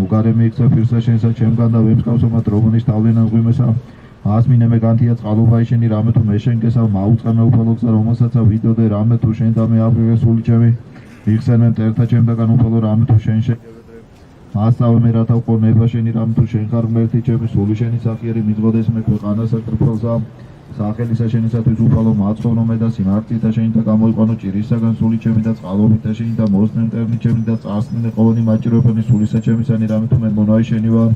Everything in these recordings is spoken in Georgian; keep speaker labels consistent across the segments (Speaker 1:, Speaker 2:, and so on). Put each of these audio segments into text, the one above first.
Speaker 1: უგარემეიქცა პირსა შენსა ჩემგან და ვემსკავსომა დრომონის თავლენან ღვიმესა ასმინე მე განთია წყალობა ისინი რამე თუ მე შენკესა მაუწყამე უფალოგსა რომელსაცა ვიდოდე რამე თუ შენ და მე აფრიღე სული ჩემი ვიხსენე მტერთა ჩემთაგან უფალო რამე თუ შენ შეგებედრე მასწავლე მე რათა ვყონება შენი რამე თუ შენ ხარ ღმერთი ჩემი სული შენი სახიერი მიძღოდეს მე ქვეყანასა კრფელსა სახელისა შენისათვის უფალო მაცხოვრო მე და სიმართლეთა შენი და გამოიყვანო ჭირისაგან სული ჩემი და წყალობითა შენი და მოსწნე მტერნი ჩემი და წარსმინე ყოველი მაჭიროებანი სულისა ჩემისანი რამე თუ მე მონაი შენი ვარ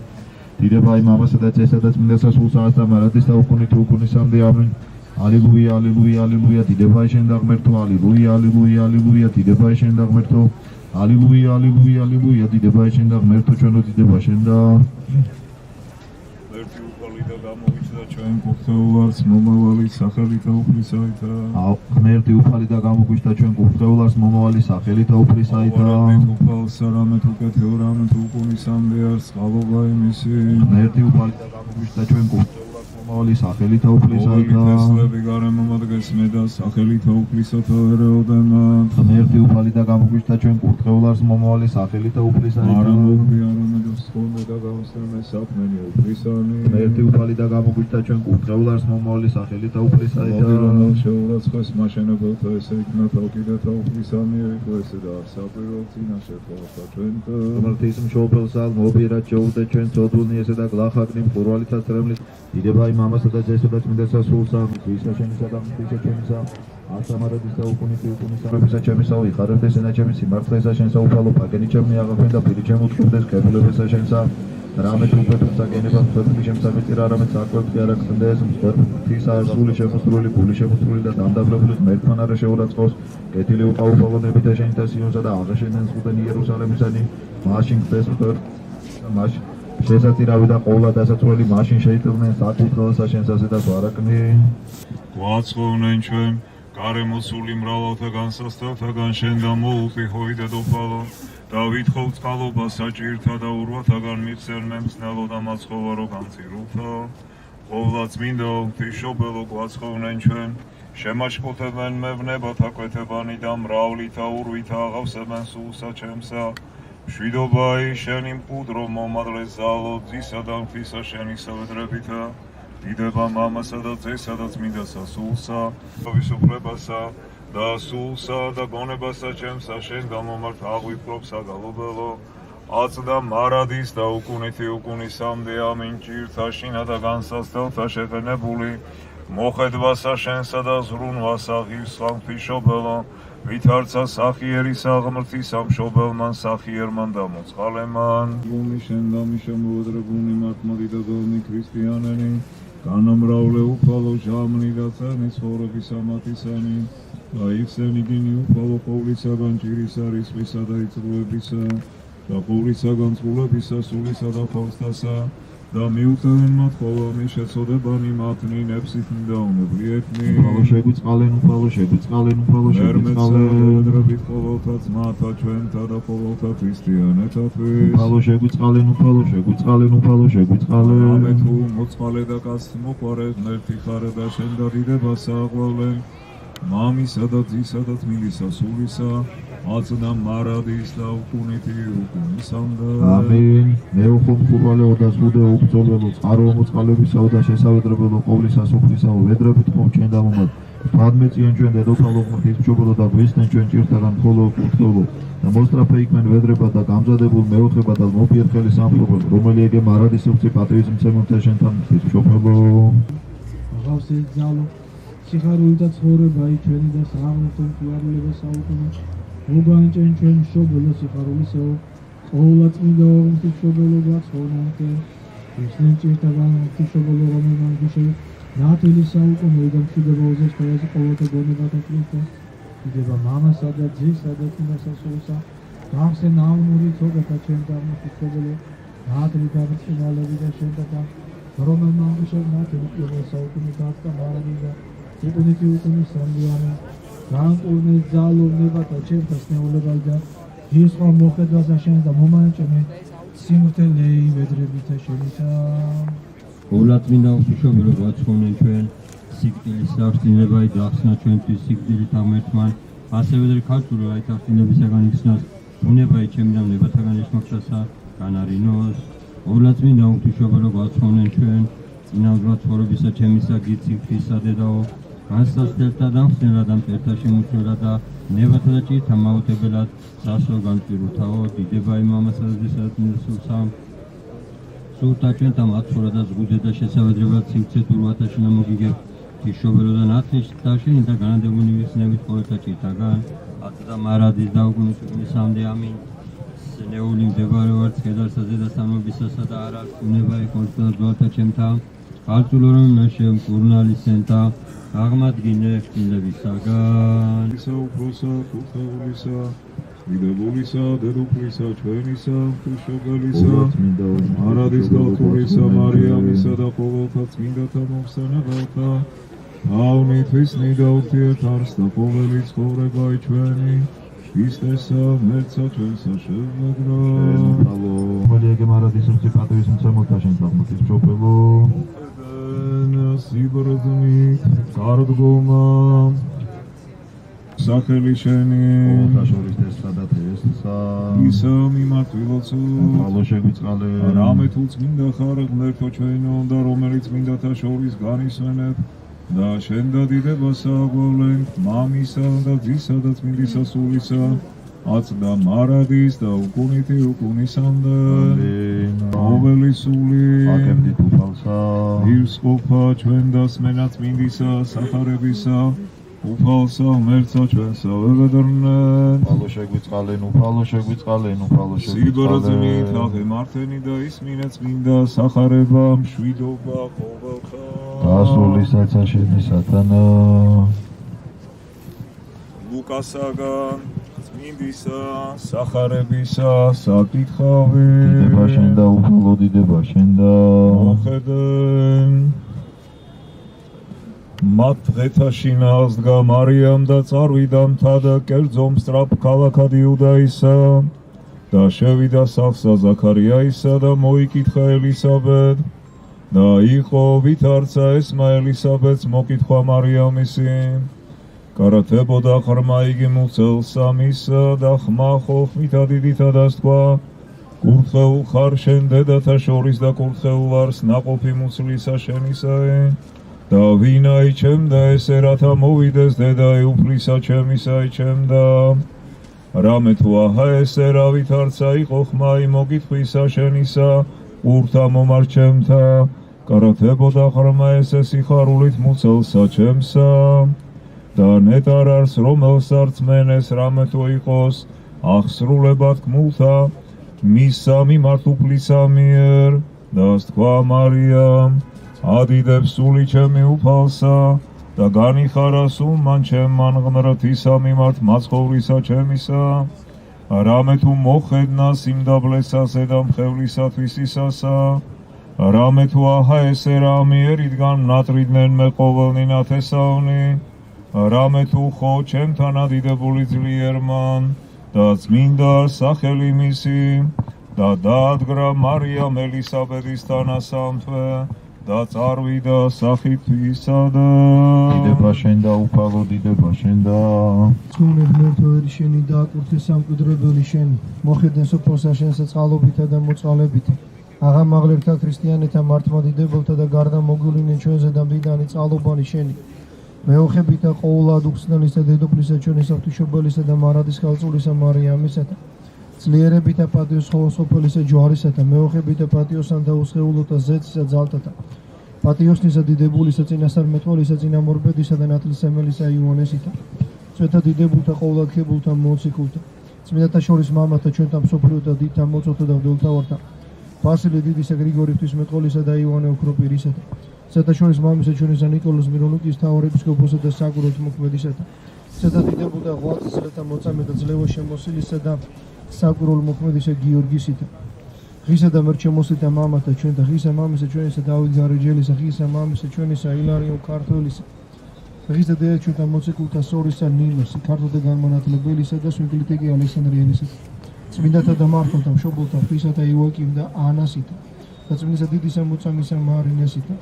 Speaker 1: დიდება იმ ამასა და წესა და წმინდასა სულსაა და მარადის და უკუნით უკუნისამდე ამენ ალილუია ალილუია ალილუია დიდება შენ და ღმერთო ალილუია ალილუია ალილუია დიდება შენ და ღმერთო ალილუია ალილუია ალილუია დიდება შენ და ღმერთო ჩვენო დიდება შენ და ჩვენ გუხტეულარს მომავალი სახელითა უფლისაითა ღმერთი უფალი და გამოგვიშთა ჩვენ გუხტეულარს მომავალი სახელითა უფლისაითა უფალსა რამეთ უკეთეო რამეთ უკუნისამდე არს წყალობა იმისი ღმერთი უფალი და გამოგვიშთა ჩვენ გუხტეულარს მომავალი სახელითა უფლისაითა ესლები გარემომადგეს მე და სახელითა უფლისათა ერეოდემა ღმერთი უფალი და გამოგვიშთა ჩვენ გუხტეულარს მომავალი სახელითა უფლისაითა არამოგვი არამედოს ხოლმე და გამოსწრმე საქმენი უფლისანი ღმერთი უფალი და გამოგვიშთა ჩვენ გუხტეულარს მომავალი სახელითა უფლისაითა შეურაცხეს მაშენებელთა ესე იქნათა კიდეთა უფლისანი იყო ესე და საპირო წინაშე ხოლმე ჩვენთა ღმერთის მშობელსა მობიერად შეუდე ჩვენ ცოდულნი ესე და გლახაკნი მყურვალითა წრემლით დიდება იმ ამასა და წესა და წმინდასა სულსა ღვთისა შენისა და ღვთისა ჩემისა ასამარების და უკუნითი უკუნისამრებისა ჩემისა ვიხარებდეს ენა ჩემი სიმართლესა შენსა უფალო პაგენი ჩემი აღაფენ და პირი ჩემ უწყობდეს კებულებისა შენსა რამე თუ უფეფსა გენება მსხვერპლი შემსაბეწირა რამე საკვებთი არა გწნდეს მსხვერპლისა სული შემოსრული გული შემოსრული და დამდაბლებული ღმერთთან არა შეურაცხოს კეთილი უყაუფალონებით და შენთა სიონსა და აღაშენდნენ ზღუდენ იერუსალემისანი მაშინ ხდეს მაშინ შესაწირავი და ყოლა დასაცველი მაშინ შეიტევნენ საკუთრელსა შენსაზე და ვარაკნი გვაცხოვნენ ჩვენ გარემოსული მრავალთა განსასწრაფთაგან შენ და მოუპირჰოი და დოფალო და ვითხოვ წყალობა საჭირთა და ურვათაგან მიხსენ მე მსნელო და მაცხოვარო გამწირულთა ყოვლა წმინდო ღვთისმშობელო გვაცხოვნენ ჩვენ შემაშფოთებენ მევნებათა კვეთებანი და მრავლითა ურვითა აღავსებენ სულსა ჩემსა მშვიდობაი შენი მყუდრო მომადლე ზალო ძისა და ღვთისა შენისავედრებითა დიდება მამასა და ძესა და წმინდასა სულსა თავისუფლებასა და სულსა და გონებასა ჩემსა შენ გამომართ აღვიფრობ საგალობელო აწდა მარადის და უკუნითი უკუნისამდე ამინ ჭირთა შინა და განსასწრელთა შეყენებული მოხედვასა შენსა და ზრუნვასა ღირსა ღვთისმშობელო ვითარცა სახიერისა ღმრთისა მშობელმან სახიერმან და მოწყალემან გუნი შენ და მიშემოედრებუნი მართმადი და გონი ქრისტიანენი განამრავლე უფალო ჟამნი და წენი ცხოვრების ამათისანი და იხსენი გინი უფალო ყოვლისაგან ჭირისა რისხისა და იწრუებისა და ყოვლისაგან წყულებისა სულისა და ფოსტასა და მიუწევენ მათ ყოველმე შეწოდებანი მათნი ნებსით და უნებლიეთნი უფალო შეგვიწყალენ უფალო შეგვიწყალენ უფალო შეგვიწყალენ დრებით ყოველთა ძმათა ჩვენთა და ყოველთა ქრისტიანეთათვის უფალო შეგვიწყალენ უფალო შეგვიწყალენ უფალო შეგვიწყალენ ამე თუ მოწყალე და კაც მოყარე ღმერთი ხარ და შენ და დიდებასა აღვავლენ მამისა და ძისა და თმილისა სულისა აწნა მარადის და უკუნითი უკუნისამდე ამინ მე უხუმხურვალეო და სუდე უბრძოლველო წყარო მოწყალებისაო და შესავედრებელო ყოვლისა სუფლისაო ვედრებით ხომ ჩვენ დამომად ფადმეწიან ჩვენ დედოფალო ღვთისმშობელო და გვისდენ ჩვენ ჭირთაგან ხოლო კურთხევლო და მოსწრაფე იქნენ ვედრება და გამზადებულ მეოხება და მოფიერხელი სამფლობელო რომელი ეგე მარადის სუფცი პატრის მცემელთა შენთან ღვთისმშობელო აღავსე ძალო სიხარული და ცხოვრებაი ჩვენი და საღმრთო მკვლარლება საუკუნე მოგანჭენ ჩვენ მშობელო სიხარულისეო ყოვლა წმინდა ღვთისმშობელო გვაცხოვნანთე ისნენ ჭირთაგან ღვთისმშობელო რომელმან გვიშევ
Speaker 2: ნათელი საუკუნე და მშვიდობა უზეს ყველაზე ყოველთა გონებათა ქრისტეს დიდება მამასა და ძისა და წინასასულსა გახსენ აუნური ცოდათა ჩემ დამოუკიდებელი ნათელი დაბრწყინვალები და შენდათა რომელმა უშევ ნათელი პირველ საუკუნე გახდა მარადი და ტრიბუნიტი უკუნის სამდიանը განკურნე ძალოვნებათა ჩემთას ნეულებალ და ისხო მოხედვასა შენ და მომანჭმე სიმრთელეი ვედრებითა შენისა
Speaker 3: ყოვლადწმინდა ღვთისმშობელო გვაცხობენ ჩვენ სიკვდილის აღსტინებაი გახსნა ჩვენთვის სიკვდილით აღმერთման ასევე და ქართული აი აღსტინებისაგან იხსნას უნებაი ჩემი და ნებათაგან ეშმაკშასა განარინოს ყოვლადწმინდა ღვთისმშობელო გვაცხობენ ჩვენ წინამძღვრად ცხოვრებისა ჩემისა გიცი ღვთისა დედაო განსასწრებთა და ხსნელად და მტერთა შემოწმელა და ნებათა და ჭირთა მაუთებელად სასო განწირუთაო დიდება იმამასა და ძესა და წინასულსა სულთა ჩვენთა მაცხოვრა და ზღუდე და შესავედრებლად სივრცე თურვათა შინა მოგიგებ ღვთისმშობელო და ნათლის და შენი და განადებული მიხსნებით ყოველთა ჭირთაგან ათა და მარადის და უკუნისამდე ამინ ნეული მდებარეობთ კედარსა და სამობისასა და არა უნება იყოს და ძვალთა ჩემთა ქართულ რომელშე მკურნალისენთა აღმადგინე ხილებისაგან
Speaker 1: ისა უფროსა ქუთაულისა დიდებულისა დედოფლისა ჩვენისა ღვთისმშობელისა მარადის გალთურისა მარიამისა და ყოველთა წმინდათა მომსანებელთა ავნითვის ნიდა ურთიერთარს და ყოველი ცხოვრებაი ჩვენი ქრისტესა მერცა ჩვენსა შევაგრა მალე მარადის ღვთის პატივის მცემელთა შენ ღვთისმშობელო სიბრძნით კარდგომა სახელი შენი ყოველთა შორის ესსა და თესსა ისა მიმართვილოცო მალო შეგვიწყალე რამე თუ წმინდა ხარ ღმერთო ჩვენო და რომელიც წმინდათა შორის განისვენებ და შენ და დიდებასა აგვავლენთ მამისა და ძისა და წმინდისა სულისა აწდა მარადის და უკუნითი უკუნისამდე ყოველი სული აკებდით უფალსა ირს ყოფა ჩვენ და სმენა წმინდისა სახარებისა უფალსა მერცა ჩვენსა ვეგადარნენ უფალო შეგვიწყალენ უფალო შეგვიწყალენ უფალო შეგვიწყალენ სიბრძნით აღემართენი და ისმინე წმინდა სახარება მშვიდობა ყოველთა დასრულისაცა შენი სათანო ლუკასაგან წმინდისა სახარებისა საკითხავი დიდება შენ და უფალო დიდება შენ და მოხედენ მათ დღეთა შინააღს დგა მარიამ და წარვიდა მთა და კერძო მსწრაფ ქალაქად იუდაისა და შევიდა სახლსა ზაქარიაისა და მოიკითხა ელისაბედ და იყო ვითარცა ესმა ელისაბედს მოკითხვა მარიამისი კარათებოდა ღრმა იგი მუცელსა მისა და ხმა ხოხმითა დიდითა დასთქვა კურთხეულ ხარ შენ დედათა შორის და კურთხეულ არს ნაყოფი მუცლისა შენისაე და ვინაი ჩემ და ესე რათა მოვიდეს დედაი უფლისა ჩემისაი ჩემ და რამე თუ აჰა ესე რა ვითარცა იყო ხმაი მოგითხვისა შენისა ურთა მომარჩემთა კარათებოდა ღრმა ესე სიხარულით მუცელსა ჩემსა და ნეტარარს რომელსაც მენეს რამე თუ იყოს აღსრულებად გმულთა მისა მიმართ უფლისა მიერ და სთქვა მარიამ ადიდებს სული ჩემი უფალსა და განიხარა სულ მან ჩემმან ღმრთისა მიმართ მაცხოვრისა ჩემისა რამე თუ მოხედნა სიმდაბლესასე და მხევლისათვის ისასა რამე თუ აჰა ესე რა მიერიდან ნატრიდნენ მე ყოველნი ნათესავნი რამე თუ ხო ჩემთან ადიდებული ძლიერმან და წმინდა სახელი მისი და დაადგრა მარიამ ელისაბედის თანასამთვე და წარვიდა სახითისა და დიდება შენ და უფალო დიდება შენ და
Speaker 2: წმინდა ღმერთო ერი შენი და აკურთხე სამკვიდრებელი შენი მოხედენ სოფლსა შენსა წყალობითა და მოწყალებითა აღამაღლებთა ქრისტიანეთა მართლმადიდებელთა და გარდა მოგულინე ჩვენზე და მდიდარი წყალობანი შენი მეოხებითა ყოვლად უხსნელისა დედოფლისა ჩვენისა ღვთისმშობელისა და მარადის ქალწულისა მარიამისა და ძლიერებითა პატიოს სოფელისა ჯვარისა და მეოხებითა პატიოსანთა უსხეულოთა ზეცისა ძალთათა პატიოსნისა დიდებულისა წინასწარმეტყველისა წინამორბედისა და ნათლისმელისა იოანესითა წვეთა დიდებულთა ყოვლადქებულთა მოციქულთა წმინდათა შორის მამათა ჩვენთა მსოფლიოთა დიდთა მოწოთა და მღვდელთავართა ბასილე დიდისა გრიგორი ღვთისმეტყველისა და იოანე ოქროპირისა და საერთაშორისო მამისა ჩვენისა ნიკოლოზ მირონუკის მთავარეპისკოპოსა და საკურორტ მოქმედისათა ცედადიდებოდა ღვაწლისა მოწამე და ძლევა შემოსილისა და საკურორტ მოქმედისა გიორგისითა ღისა და მერჩემოსითა მამათა ჩვენ და ღისა მამისა ჩვენისა დავით გარეჯელისა ღისა მამისა ჩვენისა ილარიონ ქართველისა ღისა და ჩვენთა მოციქულთა სორისა ნინოს ქართულთა განმანათლებელისა და სვინკლიტიკი ალექსანდრიანისა წმინდათა და მართლთა მშობელთა ღვთისათა ივაკიმ და ანასითა და წმინდისა დიდისა მოწამისა მარინესითა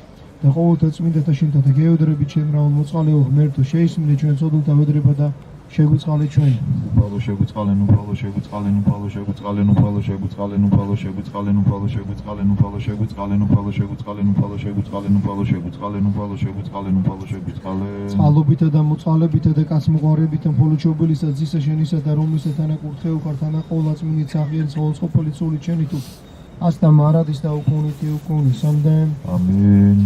Speaker 2: და ყოველთა წმინდათა შენთა და გეოდრებით შემრავალ მოწყალეო ღმერთო შეისმინე ჩვენ ცოდულთა ვედრება და შეგვიწყალე ჩვენ
Speaker 1: უფალო შეგვიწყალენ უფალო შეგვიწყალენ უფალო შეგვიწყალენ უფალო შეგვიწყალენ უფალო შეგვიწყალენ უფალო შეგვიწყალენ უფალო შეგვიწყალენ უფალო შეგვიწყალენ უფალო შეგვიწყალენ უფალო შეგვიწყალენ უფალო შეგვიწყალენ უფალო შეგვიწყალენ
Speaker 2: წყალობითა და მოწყალებითა და კაცმოყვარეებითა მხოლოდ ძისა შენისა და რომლისა თანაკურთხე უხართანა ყოლა წმინდით სახიერის ყოველწყოფელი სული ჩენი თუ ასთა მარადის და უკუნითი უკუნისამდე
Speaker 1: ამინ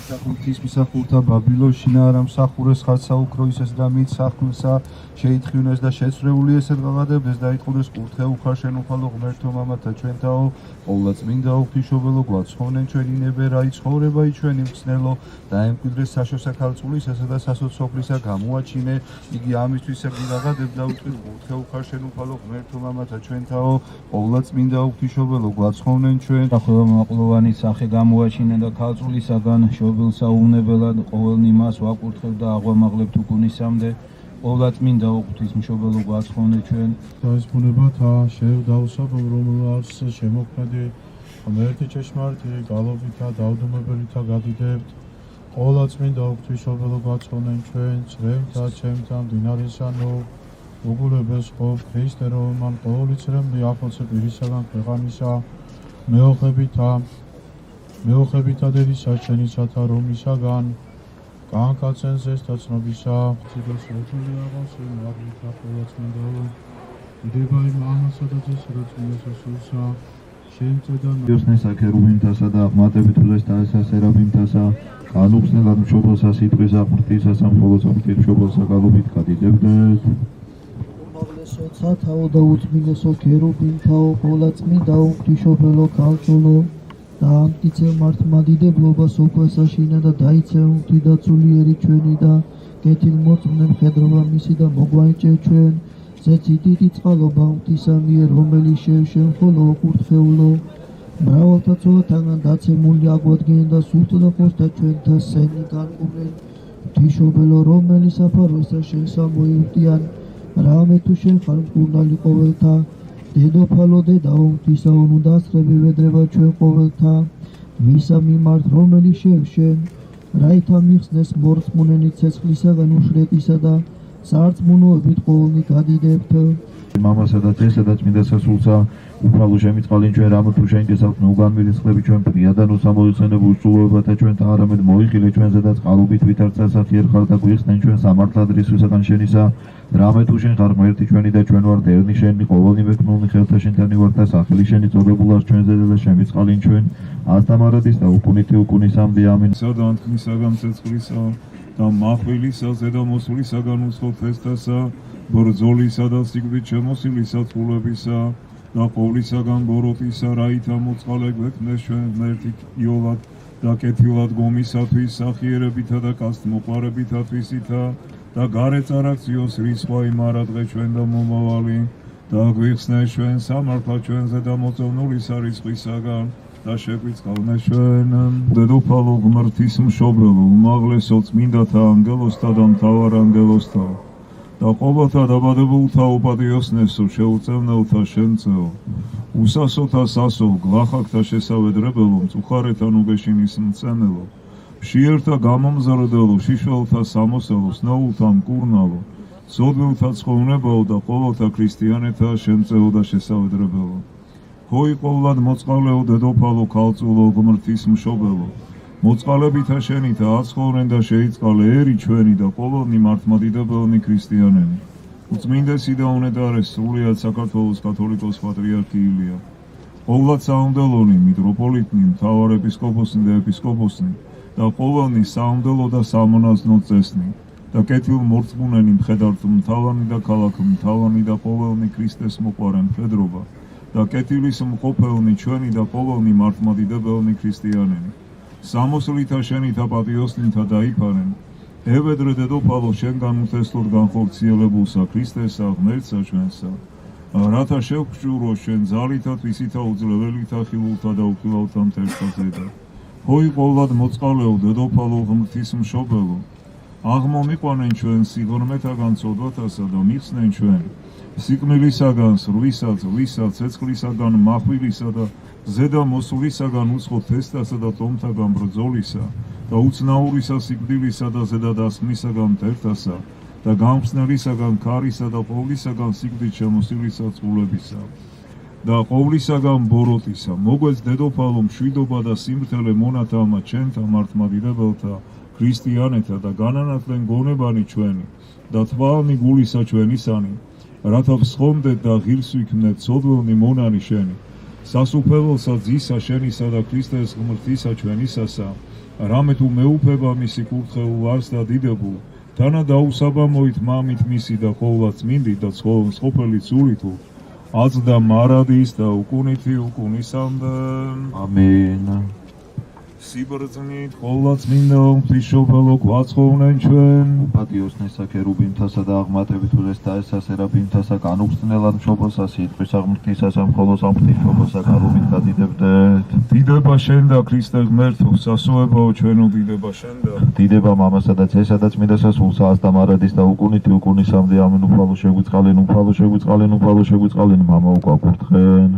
Speaker 4: საკუთის მსახურთა ბაბილონში არამსახურეს ხარცა უკროისეს და მით სახულსა შეითხივნეს და შეცრეული ესეთ გაღადებდეს და იტყუდეს კურთხე უხარშენ უფალო ღმერთო მამათა ჩვენთაო ყოვლა წმინდა ღვთისმშობელო გვაცხოვნენ ჩვენი ნებერაი ცხოვრებაი ჩვენი მხსნელო და ემკვიდრეს საშოსა ქალწულისასა და სასოცოფლისა გამოაჩინე იგი ამისთვისა გიღაღადებ და უტყვით კურთხე უხარშენ უფალო ღმერთო მამათა ჩვენთაო ყოვლა წმინდა ღვთისმშობელო გვაცხოვნენ ჩვენ
Speaker 5: და ყველა მაყლოვანი სახე გამოაჩინე და ქალწულისაგან შობილსა უნებელად ყოველნი მას ვაკურთხებ და აღვამაღლებთ უკუნისამდე ყოვლა წმინდა ღვთისმშობელო გვაცხოვნე ჩვენ
Speaker 6: დაისმუნებათა შევდავსაბ რომელსაც შემოქმედი ღმერთი ჭეშმარიტი გალობითა დაუდუმებელითა გადიდებთ ყოვლა წმინდა ღვთისმშობელო გვაცხოვნენ ჩვენ წრევთა ჩემთა მდინარესანო უგულებელს ყოფ ქრისტე რომან ყოველი წრემლი ახლოცე პირისაგან ქვეყანისა მეოხებითა დედისა შენიცათა რომისაგან განკაცენზეს და ცნობისა ღვთის ერთული აღასი მაგლითა ყოვლა წმინდაო დებაი მამასა და ძესა და წმინდა სულსა შემწედა
Speaker 1: იოსნესა ქერუბიმთასა და აღმატებით ულესთა სერაფიმთასა განუხსნელად მშობელსა სიტყვის აღმრთისასა მხოლოდ აღმრთის მშობელსა გალობით გადიდებდეთ
Speaker 2: უმაღლესოცა თაო და უწმინდესო ქერუბიმთაო ყოვლა წმინდა ღვთისმშობელო ქალწულო და ამტიცე მართლმადიდებლობა სოფასაშინა და დაიცე ღვთი და სულიერი ჩვენი და კეთილმოწმნე მხედრობა მისი და მოგვაიჭე ჩვენ ზეცი დიდი წყალობა ღვთისა მიერ რომელიც შევშენ ხოლო კურთხეულო მრავალთა ცოლათაგან დაცემული აგვადგენ და სულთა ხოსთა ჩვენთა სენი განყურენ ღვთისმშობელო რომელიც საფაროსა შენსა მოიუტიან რამე თუ შენ ხარ მკურნალი ყოველთა დედოფალო დედაო ღვთისა უნდასწრები ვედრება ჩვენ ყოველთა მისა მიმართ რომელიც შევშენ რაითა მიხსნეს მორწმუნენი ცეცხლისაგან უშრეტისა და სარწმუნოებით ყოველნი გადიდებთ
Speaker 1: მამასა და ძესა და წმინდა სასულსა უფალო შემიწყალენ ჩვენ რამ თუ შენ გესალთ უკან მირისხლები ჩვენ პრია და ნუ სამოიხსენებულ სულობათა ჩვენთან არამედ მოიხილე ჩვენზე და წყალობით ვითარცა საფიერ ხარ და გვიხსნენ ჩვენ სამართლად რისვისაგან შენისა რამე თუ შენ ხარ ღმერთი ჩვენი და ჩვენ ვართ ერნი შენი ყოველნი მექმნული ხელთა შენთანი ვართ და სახელი შენი წოდებულას ჩვენზე და შემიწყალენ ჩვენ ასთამარადის და უკუნითი უკუნისამდე ამინ
Speaker 7: სადანთმისაგან ცეცხლისა და მახვილისა ზედამოსულისაგან უცხო ფესტასა ბრძოლისა და სიკვდით შემოსილისა ცულებისა და ყოვლისაგან ბოროტისა რაითა მოწყალე გვექნეს ჩვენ ღმერთით იოლად და კეთილად გომისათვის სახიერებითა და კაცთმოყვარებითათვისითა და გარეთ არაქციოს რისხვა იმარადღე ჩვენ და მომავალი და გვიხსნეს ჩვენ სამართლა ჩვენზე და მოწოვნულისა რისხვისაგან და შეგვიწყალნე ჩვენ დედოფალო ღმრთის მშობელო უმაღლესო წმინდათა ანგელოსთა და მთავარ ანგელოსთა და ყოველთა დაბადებულთა უპატიოსნესო შეუწევნელთა შემწეო უსასოთა სასო გლახაკთა შესავედრებელო მწუხარეთა ნუგეშინის მწენელო მშიერთა გამომზრდელო შიშველთა სამოსელო სნოულთა მკურნალო სოდვილთა ცხოვნებაო და ყოველთა ქრისტიანეთა შემწეო და შესავედრებელო ჰოი ყოვლად მოწყალეო დედოფალო ქალწულო ღმრთის მშობელო მოწყალებითა შენითა აცხოვრენ და შეიწყალე ერი ჩვენი და ყოველნი მართლმადიდებელნი ქრისტიანენი უწმინდესი და უნეტარეს სრულიად საქართველოს კათოლიკოს პატრიარქი ილია ყოვლად საუნდელონი მიტროპოლიტნი მთავარეპისკოპოსნი და ეპისკოპოსნი და ყოველნი საუნდელო და სამონაზნო წესნი და კეთილმორწმუნენი მხედართ მთავანი და ქალაქ მთავანი და ყოველნი ქრისტეს მოყვარე მხედრობა და კეთილის მყოფელნი ჩვენი და ყოველნი მართლმადიდებელნი ქრისტიანენი სამოსლითა შენითა პატიოსნითა დაიფარენ. ევედრე დედოფალო შენ განუთესლოდ განხორციელებულსა ქრისტესა ღმერთსა ჩვენსა. რათა შევგჭურო შენ ძალითა თვისითა უძლეველითა ხილულთა და უხილავთა მტერსა ზედა. ჰოი ყოვლად მოწყალეო დედოფალო ღმრთის მშობელო. აღმომიყვანენ ჩვენ სიღრმეთაგან წოდვათასა და მიხსნენ ჩვენ სიკვდილისაგან სრვისა ძვლისა ცეცხლისაგან მახვილისა და ზედა მოსვლისაგან უცხო თესტასა და ტომთაგან ბრძოლისა და უცნაურისა სიკვდილისა და ზედა დასმისაგან მტერთასა და გამხსნელისაგან ქარისა და ყოვლისაგან სიკვდით შემოსილისა წყულებისა და ყოვლისაგან ბოროტისა მოგვეც დედოფალო მშვიდობა და სიმრთელე მონათამა ჩვენთა მართლმადიდებელთა ქრისტიანეთა და განანათლენ გონებანი ჩვენი და თვალნი გულისა ჩვენისანი რათა ვსხომდეთ და ღირს ვიქმნეთ ცოდველნი მონანი შენი სასუფეველსა ძისა შენისა და ქრისტეს ღმრთისა ჩვენისასა რამე თუ მეუფება მისი კურთხეულ არს და დიდებულ თანა დაუსაბამოით მამით მისი და ყოვლად წმინდით და მსყოფელი ცურით აწდა მარადის და უკუნითი უკუნისამდე ამინ სიბრძნით ყოვლად წმინდა ღვთისმშობელო გვაცხოვნენ ჩვენ
Speaker 1: პატიოსნესა ქერუბიმთასა და აღმატებით უდესთა ესა სერაფიმთასა განუხსნელად მშობელსა სიტყვის აღმრთისასა მხოლოდ აღმრთისმშობელსა კარობით გადიდებდეთ
Speaker 7: დიდება შენ და ქრისტე ღმერთო სასოებაო ჩვენო დიდება შენ და
Speaker 1: დიდება მამასა და ძესა და წმინდასა სულსა აწდა მარადის და უკუნითი უკუნისამდე ამინ უფალო შეგვიწყალენ უფალო შეგვიწყალენ უფალო შეგვიწყალენ მამაო გვაკურთხენ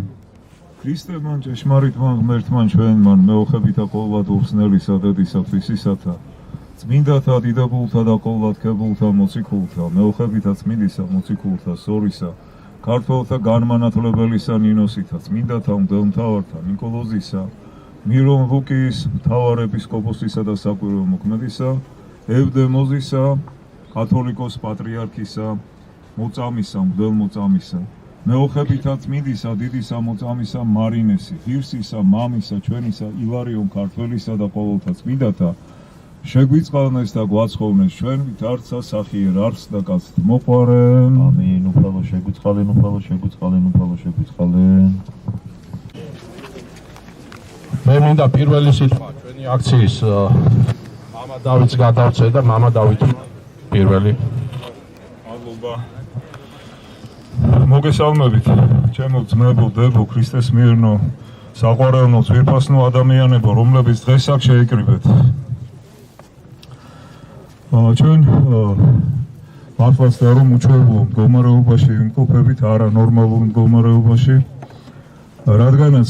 Speaker 7: ქრისტემან ჭეშმარიტმან ღმერთმან ჩვენმან მეოხებითა ყოვლად უხსნელისა დედისა თვისისათა წმინდათა დიდებულთა და ყოვლად ქებულთა მოციქულთა მეოხებითა წმინდისა მოციქულთა სორისა ქართველთა განმანათლებელისა ნინოსითა წმინდათა მღვდელმთავართა ნიკოლოზისა მირონ ვუკის მთავარეპისკოპოსისა და საკვირველ მოქმედისა ევდემოზისა კათოლიკოს პატრიარქისა მოწამისა მღვდელმოწამისა მეოხებითა წმინდისა დიდისა მოწამისა მარინესი ღირსისა მამისა ჩვენისა ილარიონ ქართველისა და ყოველთა წმინდათა შეგვიწყალნეს და გვაცხოვნეს ჩვენ ვითარცა სახიერ არს და კაცთ მოყვარენ
Speaker 1: ამინ უფალო შეგვიწყალენ უფალო შეგვიწყალენ უფალო შეგვიწყალენ
Speaker 8: მე მინდა პირველი სიტყვა ჩვენი აქციის მამა დავითს გადავწე და მამა დავითი პირველი
Speaker 7: მადლობა მოგესალმებით ჩემო ძმებო დებო ქრისტეს მიერნო საყვარელნო ძვირფასნო ადამიანებო რომლებიც დღეს აქ შეიკრიბეთ ჩვენ მართლაც და რომ უჩვეულო მდგომარეობაში ვიმყოფებით არა ნორმალურ მდგომარეობაში რადგანაც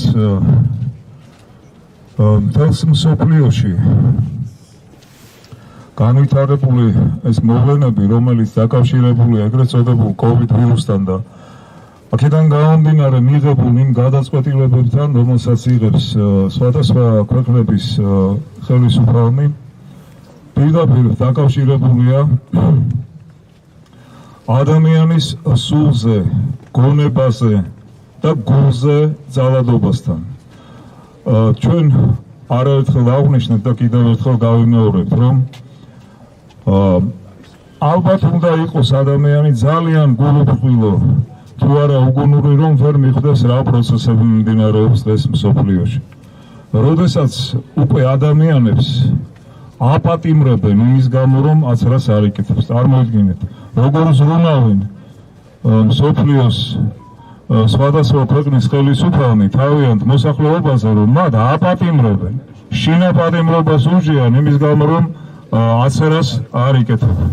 Speaker 7: მთელს მსოფლიოში განვითარებული ეს მოვლენები რომელიც დაკავშირებულია ეგრეთ წოდებულ COVID ვირუსთან და აქედან გამომდინარე მიღებულ იმ გადაწყვეტილებებთან რომელსაც იღებს სხვადასხვა ქვეყნების ხელისუფალნი პირდაპირ დაკავშირებულია ადამიანის სულზე, გონებაზე და გულზე ძალადობასთან. ჩვენ არაერთხელ აღვნიშნეთ და კიდევ ერთხელ გავიმეორებთ, რომ ალბათ უნდა იყოს ადამიანი ძალიან გულუბრყვილო, თუ არა უგუნური, რომ ვერ მიხვდეს რა პროცესები მიმდინარეობს დღეს მსოფლიოში. როდესაც უკვე ადამიანებს აპატიმრებენ იმის გამო, რომ აცრას არ იკეთებს. წარმოიდგინეთ, როგორ ზრუნავენ მსოფლიოს სხვადასხვა ქვეყნის ხელისუფალნი თავიანთ მოსახლეობაზე, რომ მათ აპატიმრებენ, შინაპატიმრობას უჭიან იმის გამო, რომ აცრას არ იკეთებენ.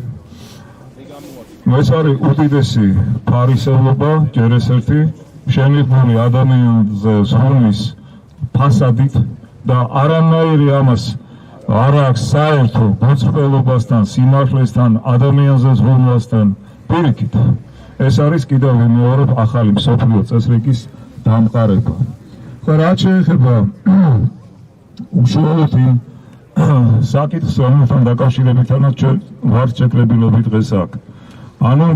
Speaker 7: ეს არის უდიდესი ფარისევლობა, ჯერ ეს ერთი შენიღბული ადამიანზე ზრუნვის ფასადით და არანაირი ამას არ აქვს საერთო მოწყობილობასთან, სიმართლესთან, ადამიანზე ზრუნვასთან. პირიქით, ეს არის კიდევ მეორე ახალი მსოფლიო წესრიგის დამყარება. რაც შეეხება უშუალოდ იმ საკითხს, რომელთან დაკავშირებითაც ჩვენ ვართ შეკრებილობი დღეს აქ. ანუ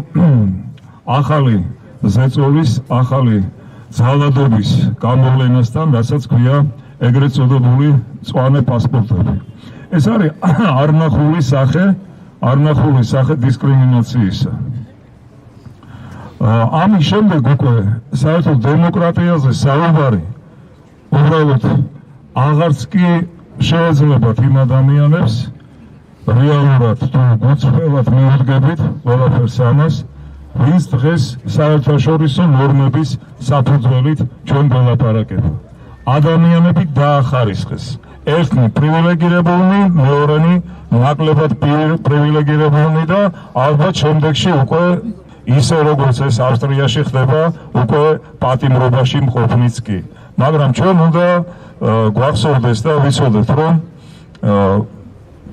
Speaker 7: ახალი ზეწოლის, ახალი ძალადობის გამოვლენასთან, რასაც ქვია ეგრეთ წოდებული მწვანე პასპორტები. ეს არის არნახული სახე დისკრიმინაციისა. ამის შემდეგ უკვე საერთოდ დემოკრატიაზე საუბარი უბრალოდ აღარც კი
Speaker 8: შეეძლებათ იმ ადამიანებს რეალურად თუ გუწევად მიუდგებით ყველაფერს ამას, ვინც დღეს საერთაშორისო ნორმების საფუძველით ჩვენ გველაპარაკებთ. ადამიანები დაახარისხეს. ერთნი პრივილეგირებულნი, მეორენი ნაკლებად პრივილეგირებულნი და ალბათ შემდეგში უკვე ისე როგორც ეს ავსტრიაში ხდება, უკვე პატიმრობაში მყოფნიც კი. მაგრამ ჩვენ უნდა გვახსოვდეს და ვიცოდეთ, რომ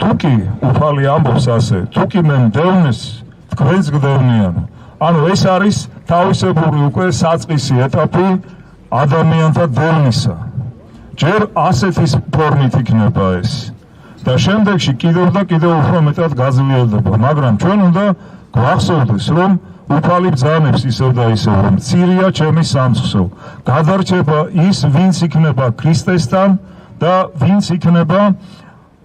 Speaker 8: თუკი უფალი ამბობს ასე, თუკი მე მდევნეს, თქვენც გდევნიან. ანუ ეს არის თავისებური უკვე საწყისი ეტაპი ადამიანთა დევნისა. ჯერ ასეთის ფორმით იქნება ეს და შემდეგში კიდევ და კიდევ უფრო მეტად გაძლიერდება, მაგრამ ჩვენ უნდა გვახსოვდეს, რომ უფალი ბრძანებს ისევ და ისევ, რომ მცირეა ჩემი სამცხსო, გადარჩება ის, ვინც იქნება ქრისტესთან და ვინც იქნება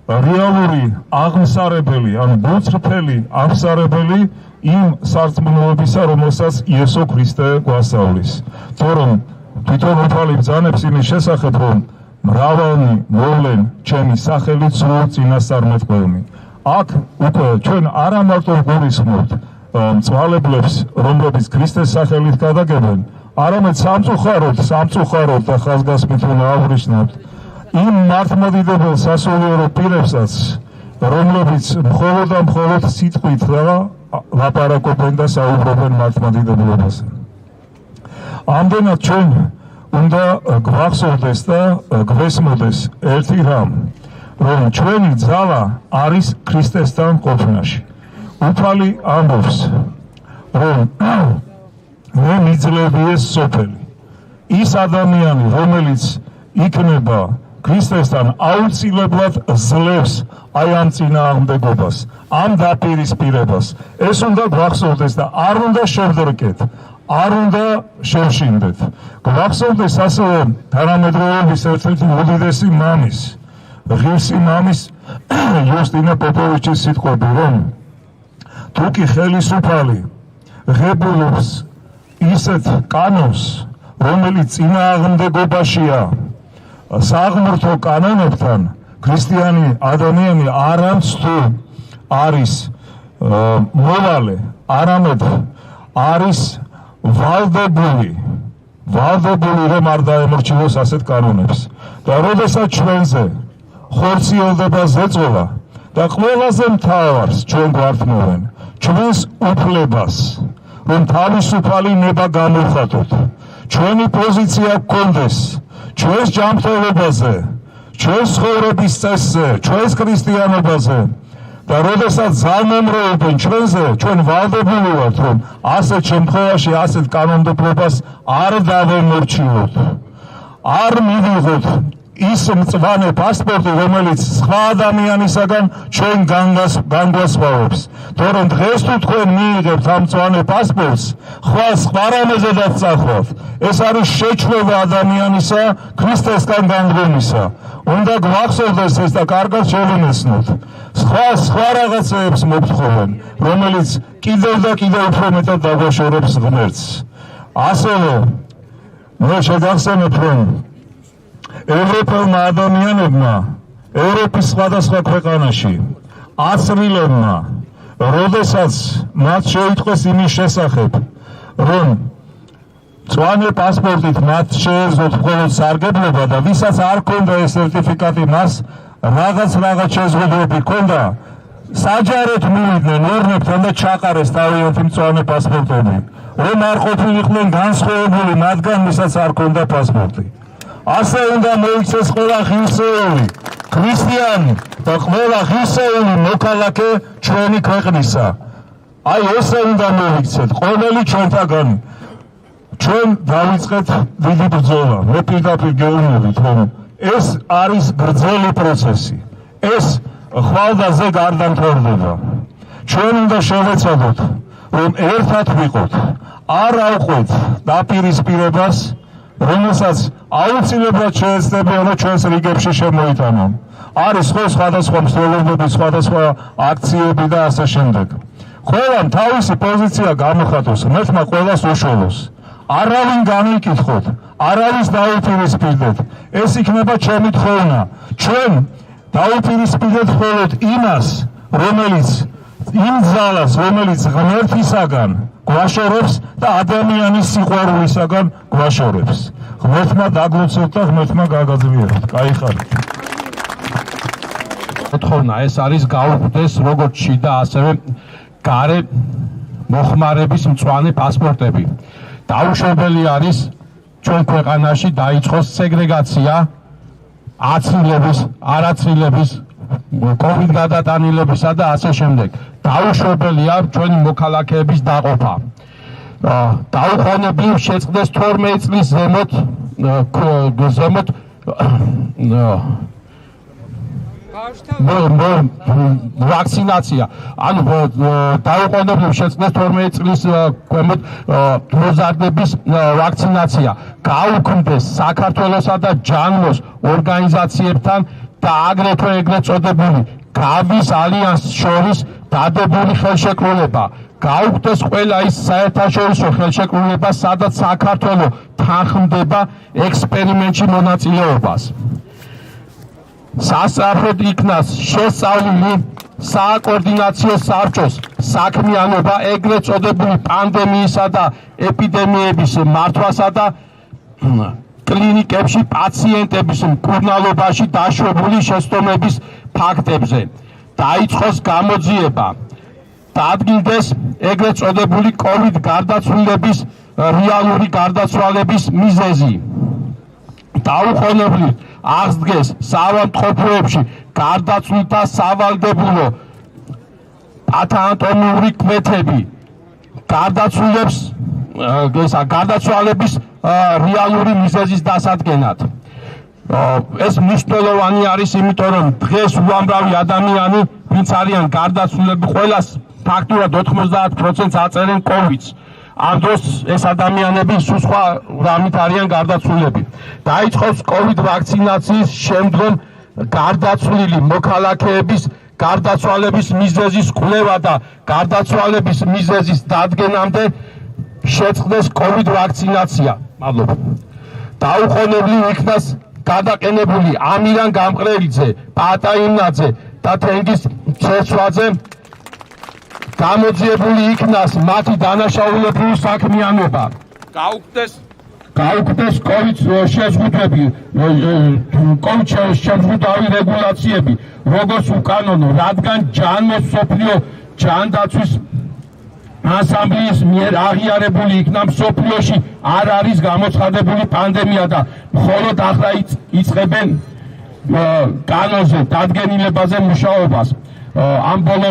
Speaker 8: რეალური აღმსარებელი, ანუ ბუცრფელი აღმსარებელი იმ სარწმუნოებისა, რომელსაც იესო ქრისტე გვასწავლის. თორემ თვითონ უფალი ბრძანებს იმის შესახებ, რომ მრავალნი მოვლენ ჩემი სახელით სრულ წინასწარმეტყველნი. აქ უკვე ჩვენ არა მარტო გულისხმობთ მწვალებლებს, რომლებიც ქრისტეს სახელით გადაგებენ, არამედ სამწუხაროდ და ხაზგასმით უნდა აღვნიშნავთ იმ მართლმადიდებელ სასულიერო პირებსაც, რომლებიც მხოლოდ და მხოლოდ სიტყვით ლაპარაკობენ და საუბრობენ მართლმადიდებლობაზე. ამდენად ჩვენ უნდა გვახსოვდეს და გვესმოდეს ერთი რამ, რომ ჩვენი ძალა არის ქრისტესთან ყოფნაში. უფალი ამბობს, რომ მე მიძლები ეს სოფელი. ის ადამიანი, რომელიც იქნება ქრისტესთან, აუცილებლად ძლევს აი ამ წინააღმდეგობას, ამ დაპირისპირებას. ეს უნდა გვახსოვდეს და არ უნდა შევდრკეთ, არ უნდა შევშინდეთ. გვახსოვდეს ასევე თანამედროვეობის ერთ-ერთი უდიდესი მამის, ღირსი მამის იუსტინა პოპოვიჩის სიტყვები, რომ თუკი ხელისუფალი ღებულობს ისეთ კანონს, რომელიც წინააღმდეგობაშია საღმრთო კანონებთან, ქრისტიანი ადამიანი არამც თუ არის მოვალე, არამედ არის ვალდებული, რომ არ დაემორჩილოს ასეთ კანონებს. და როდესაც ჩვენზე ხორციელდება ზეწოლა და ყველაზე მთავარს ჩვენ გვართმევენ ჩვენს უფლებას, რომ თავისუფალი ნება გამოვხატოთ, ჩვენი პოზიცია გქონდეს ჩვენს ჯანმრთელობაზე, ჩვენს ცხოვრების წესზე, ჩვენს ქრისტიანობაზე და როდესაც ზალმომროებენ ჩვენზე, ჩვენ ვალდებული ვართ, რომ ასეთ შემთხვევაში ასეთ კანონმდებლობას არ დავემორჩილოთ, არ მივიღოთ ის მწვანე პასპორტი, რომელიც სხვა ადამიანისაგან ჩვენ განგვასხვავებს. თორემ დღეს თუ თქვენ მიიღებთ ამ მწვანე პასპორტს, სხვა რამეზედაც წახვათ. ეს არის შეჩვევა ადამიანისა ქრისტესთან განგრომისა. უნდა გვახსოვდეს ეს და კარგად შევინესნოთ. სხვა რაღაცეებს მოგთხოვენ, რომელიც კიდევ და კიდევ უფრო მეტად დაგვაშორებს ღმერთს. ასევე მე შეგახსენებ, რომ ევროპელმა ადამიანებმა, ევროპის სხვადასხვა ქვეყანაში, აცრილებმა, როდესაც მათ შეიტყვეს იმის შესახებ, რომ მწვანე პასპორტით მათ შეეძლოთ მხოლოდ სარგებლობა და ვისაც არ ქონდა ეს სერტიფიკატი, მას რაღაც შეზღუდვები ქონდა, საჯაროდ მივიდნენ ორნებთან და ჩაყარეს თავიანთი მწვანე პასპორტები, რომ არ ყოფილიყვნენ განსხვავებული მათგან, ვისაც არ ქონდა პასპორტი. ასე უნდა მოიქცეს ყველა ღირსეული ქრისტიანი და ყველა ღირსეული მოქალაქე ჩვენი ქვეყნისა. აი ესე უნდა მოიქცეთ ყოველი ჩვენთაგანი. ჩვენ დავიწყეთ დიდი ბრძოლა. მე პირდაპირ გეუბნებით, რომ ეს არის გრძელი პროცესი. ეს ხვალდაზე არ დამთავრდება. ჩვენ უნდა შევეცადოთ, რომ ერთად ვიყოთ, არ ავყვეთ დაპირისპირებას, რომელსაც აუცილებლად შეეცდებიან და ჩვენს რიგებში შემოიტანონ. არის სხვადასხვა მსვლელობები, სხვადასხვა აქციები და ასე შემდეგ. ყველამ თავისი პოზიცია გამოხატოს, ღმერთმა ყველას უშველოს. არავინ განვიკითხოთ, არავის დაუპირისპირდეთ. ეს იქნება ჩემი თხოვნა. ჩვენ დაუპირისპირდეთ მხოლოდ იმას, რომელიც იმ ძალას, რომელიც ღმერთისაგან გვაშორებს და ადამიანის სიყვარულისაგან გვაშორებს. ღმერთმა დაგლოცოთ და ღმერთმა გაგაძლიეროთ. კაიხარით. მოთხოვნა ეს არის გაუქმდეს როგორც შიდა, ასევე გარე მოხმარების მწვანე პასპორტები. დაუშვებელი არის ჩვენ ქვეყანაში დაიწყოს სეგრეგაცია აცილების, არაცილების, COVID გადატანილებისა და ასე შემდეგ. დაუშვებელია ჩვენი მოქალაქეების დაყოფა. დაუყოვნებლივ შეწყდეს 12 წლის ზემოთ ვაქცინაცია. ანუ დაუყოვნებლივ შეწყდეს 12 წლის ქვემოთ მოზარდების ვაქცინაცია. გაუქმდეს საქართველოსა და ჯანმოს ორგანიზაციებთან და აგრეთვე ეგრეთ წოდებული გავის ალიანსს შორის დადებული ხელშეკრულება. გაუქმდეს ყველა ის საერთაშორისო ხელშეკრულება, სადაც საქართველო თანხმდება ექსპერიმენტში მონაწილეობას. სასწრაფოდ იქნას შესწავლილი სააკოორდინაციო საბჭოს საქმიანობა ეგრეთ წოდებული პანდემიისა და ეპიდემიების მართვასა და კლინიკებში პაციენტების მკურნალობაში დაშვებული შეცდომების ფაქტებზე. დაიწყოს გამოძიება. დაადგინდეს ეგრეთ წოდებული COVID გარდაცვლილების რეალური გარდაცვალების მიზეზი. დაუყოვნებლივ აღდგეს საავადმყოფოებში გარდაცვლილთა სავალდებულო პათანატომიური კვეთები. გარდაცვალების რეალური მიზეზის დასადგენად. ეს მნიშვნელოვანი არის, იმიტომ რომ დღეს უამრავი ადამიანი, ვინც არიან გარდაცვლილები, ყველას ფაქტურად 90% აწერენ COVID-ს. ამ დროს ეს ადამიანები სულ სხვა რამით არიან გარდაცვლილები. დაიწყოს COVID ვაქცინაციის შემდგომ გარდაცვლილი მოქალაქეების გარდაცვალების მიზეზის კვლევა და გარდაცვალების მიზეზის დადგენამდე შეწყდეს COVID ვაქცინაცია. მადლობა. დაუყოვნებლივ იქნას გადაყენებული ამირან გამყრელიძე, პატაინაძე და თენგიზ ცეცვაძე. გამოძიებული იქნას მათი დანაშაულებრივი საქმიანობა. გაუქმდეს COVID შეზღუდვები, COVID შეზღუდავი რეგულაციები, როგორც უკანონო, რადგან ჯანმოს მსოფლიო ჯანდაცვის ასამბლეის მიერ აღიარებული იქნა მსოფლიოში არ არის გამოცხადებული პანდემია და მხოლოდ ახლა იწყებენ კანონზე დადგენილებაზე მუშაობას. ამ ბოლო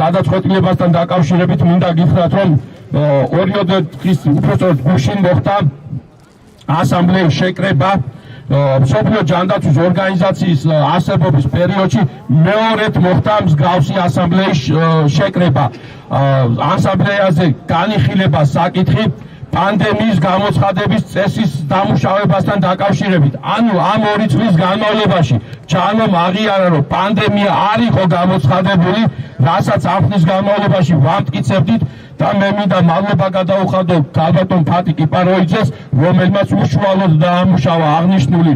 Speaker 8: გადაწყვეტილებასთან დაკავშირებით მინდა გითხრათ, რომ 2 დღის უпростоროდ გუშინ მოხდა ასამბლეის შეკრება მსოფლიო ჯანდაცვის ორგანიზაციის არსებობის პერიოდში მეორედ მოხდა მსგავსი ასამბლეის შეკრება. ასამბლეაზე განიხილება საკითხი პანდემიის გამოცხადების წესის დამუშავებასთან დაკავშირებით. ანუ ამ 2 წლის განმავლობაში ჩანომ აღიარა, რომ პანდემია არ იყო გამოცხადებული, რასაც ამ ხნის განმავლობაში ვამტკიცებდით და მე მინდა მადლობა გადაუხადო ქალბატონ ფატი კიპაროიძეს, რომელმაც უშუალოდ დაამუშავა აღნიშნულ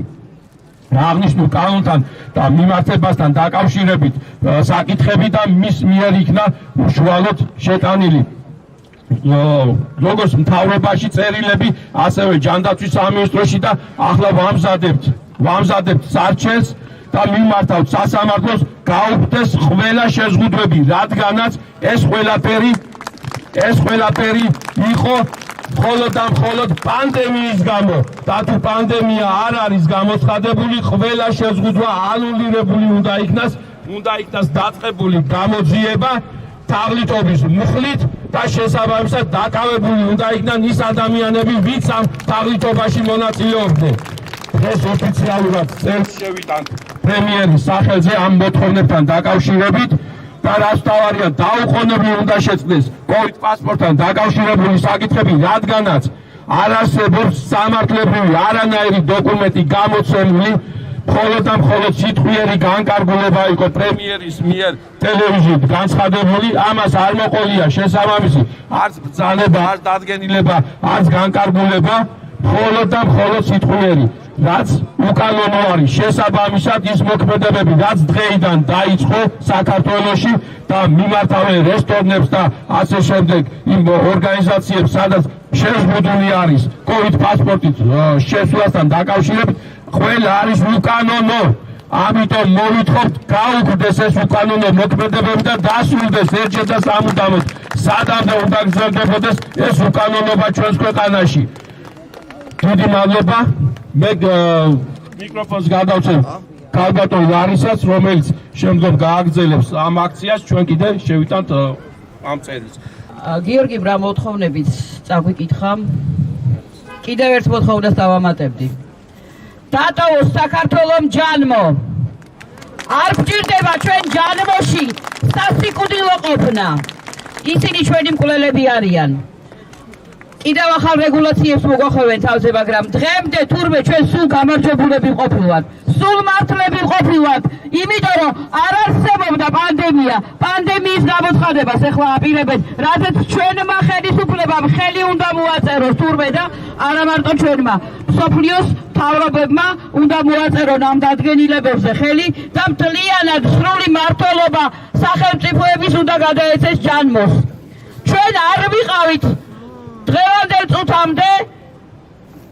Speaker 8: კანონთან და მიმართებასთან დაკავშირებით საკითხები და მის მიერ იქნა უშუალოდ შეტანილი როგორც მთავრობაში წერილები, ასევე ჯანდაცვის სამინისტროში და ახლა ვამზადებთ სარჩელს და მიმართავთ სასამართლოს გაუქმდეს ყველა შეზღუდვები, რადგანაც ეს ყველაფერი იყო მხოლოდ და მხოლოდ პანდემიის გამო და თუ პანდემია არ არის გამოცხადებული, ყველა შეზღუდვა ანულირებული უნდა იქნას დაწყებული გამოძიება თაღლითობის მუხლით და შესაბამისად დაკავებული უნდა იქნან ის ადამიანები, ვინც ამ თაღლითობაში მონაწილეობდნენ. დღეს ოფიციალურად წერს შევიტანთ პრემიერის სახელზე ამ მოთხოვნებთან დაკავშირებით და რაც თავარია დაუყოვნებლივ უნდა შეწყდეს COVID პასპორტთან დაკავშირებული საკითხები, რადგანაც არ არსებობს სამართლებრივი არანაირი დოკუმენტი გამოცემული, მხოლოდ და მხოლოდ სიტყვიერი განკარგულება იყო პრემიერის მიერ ტელევიზიით განცხადებული, ამას არ მოყოლია შესაბამისი არც ბრძანება, არც დადგენილება, არც განკარგულება, მხოლოდ და მხოლოდ სიტყვიერი. რაც უკანონო არის შესაბამისად ის მოქმედებები რაც დღეიდან დაიწყო საქართველოში და მიმართავენ რესტორნებს და ასე შემდეგ იმ ორგანიზაციებს სადაც შეზღუდული არის COVID პასპორტით შესვლასთან დაკავშირებით ყველა არის უკანონო ამიტომ მოვითხოვთ გაუქმდეს ეს უკანონო მოქმედებები და დასრულდეს ერთჯერ და სამუდამოდ სადამდე უნდა გრძელდებოდეს ეს უკანონობა ჩვენს ქვეყანაში დიდი მადლობა მე მიკროფონს გადავწევ ქალბატონ ლარისას რომელიც შემდგომ გააგრძელებს ამ აქციას ჩვენ კიდე შევიტანთ ამ წერილს
Speaker 9: გიორგი რა მოთხოვნებით წაგვიკითხა კიდევ ერთ მოთხოვნას დავამატებდი დატოვოს საქართველოს ჯანმო არ გვჭირდება ჩვენ ჯანმოში სასიკვდილო ყოფნა ისინი ჩვენი მკვლელები არიან კიდევ ახალ რეგულაციებს მოგვახოვენ თავზე მაგრამ დღემდე თურმე ჩვენ სულ გამარჯვებულები ყოფილვართ სულ მართლები ყოფილვართ იმიტომ რომ არ არსებობდა პანდემიის გამოცხადებას ეხლა აპირებენ რადგან ჩვენმა ხელისუფლებამ ხელი უნდა მოაწეროს თურმე და არა მარტო ჩვენმა მსოფლიოს მთავრობებმა უნდა მოაწერონ ამ დადგენილებებზე ხელი და მთლიანად სრული მართლობა სახელმწიფოების უნდა გადაეცეს ჯანმოს ჩვენ არ ვიყავით დღევანდელ წუთამდე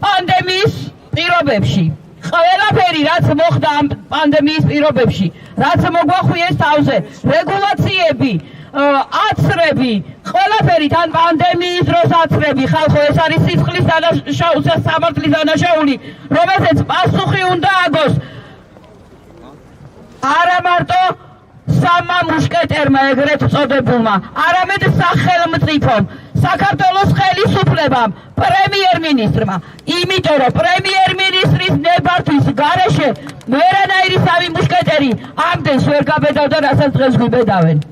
Speaker 9: პანდემიის პირობებში ყველაფერი რაც მოხდა ამ პანდემიის პირობებში რაც მოგვახვიეს თავზე რეგულაციები აცრები ყველაფერი თან პანდემიის დროს აცრები ხალხო ეს არის სიცხლის სამართლის დანაშაული რომელსაც პასუხი უნდა აგოს არა მარტო სამმა მუშკეტერმა ეგრეთ წოდებულმა არამედ სახელმწიფომ საქართველოს ხელისუფლებამ პრემიერ-მინისტრმა იმიტომ რომ პრემიერ-მინისტრის ნებართვის გარეშე ვერანაირი სამი მუშკეტერი ამდენს ვერ გაბედავდა რასაც დღეს გვიბედავენ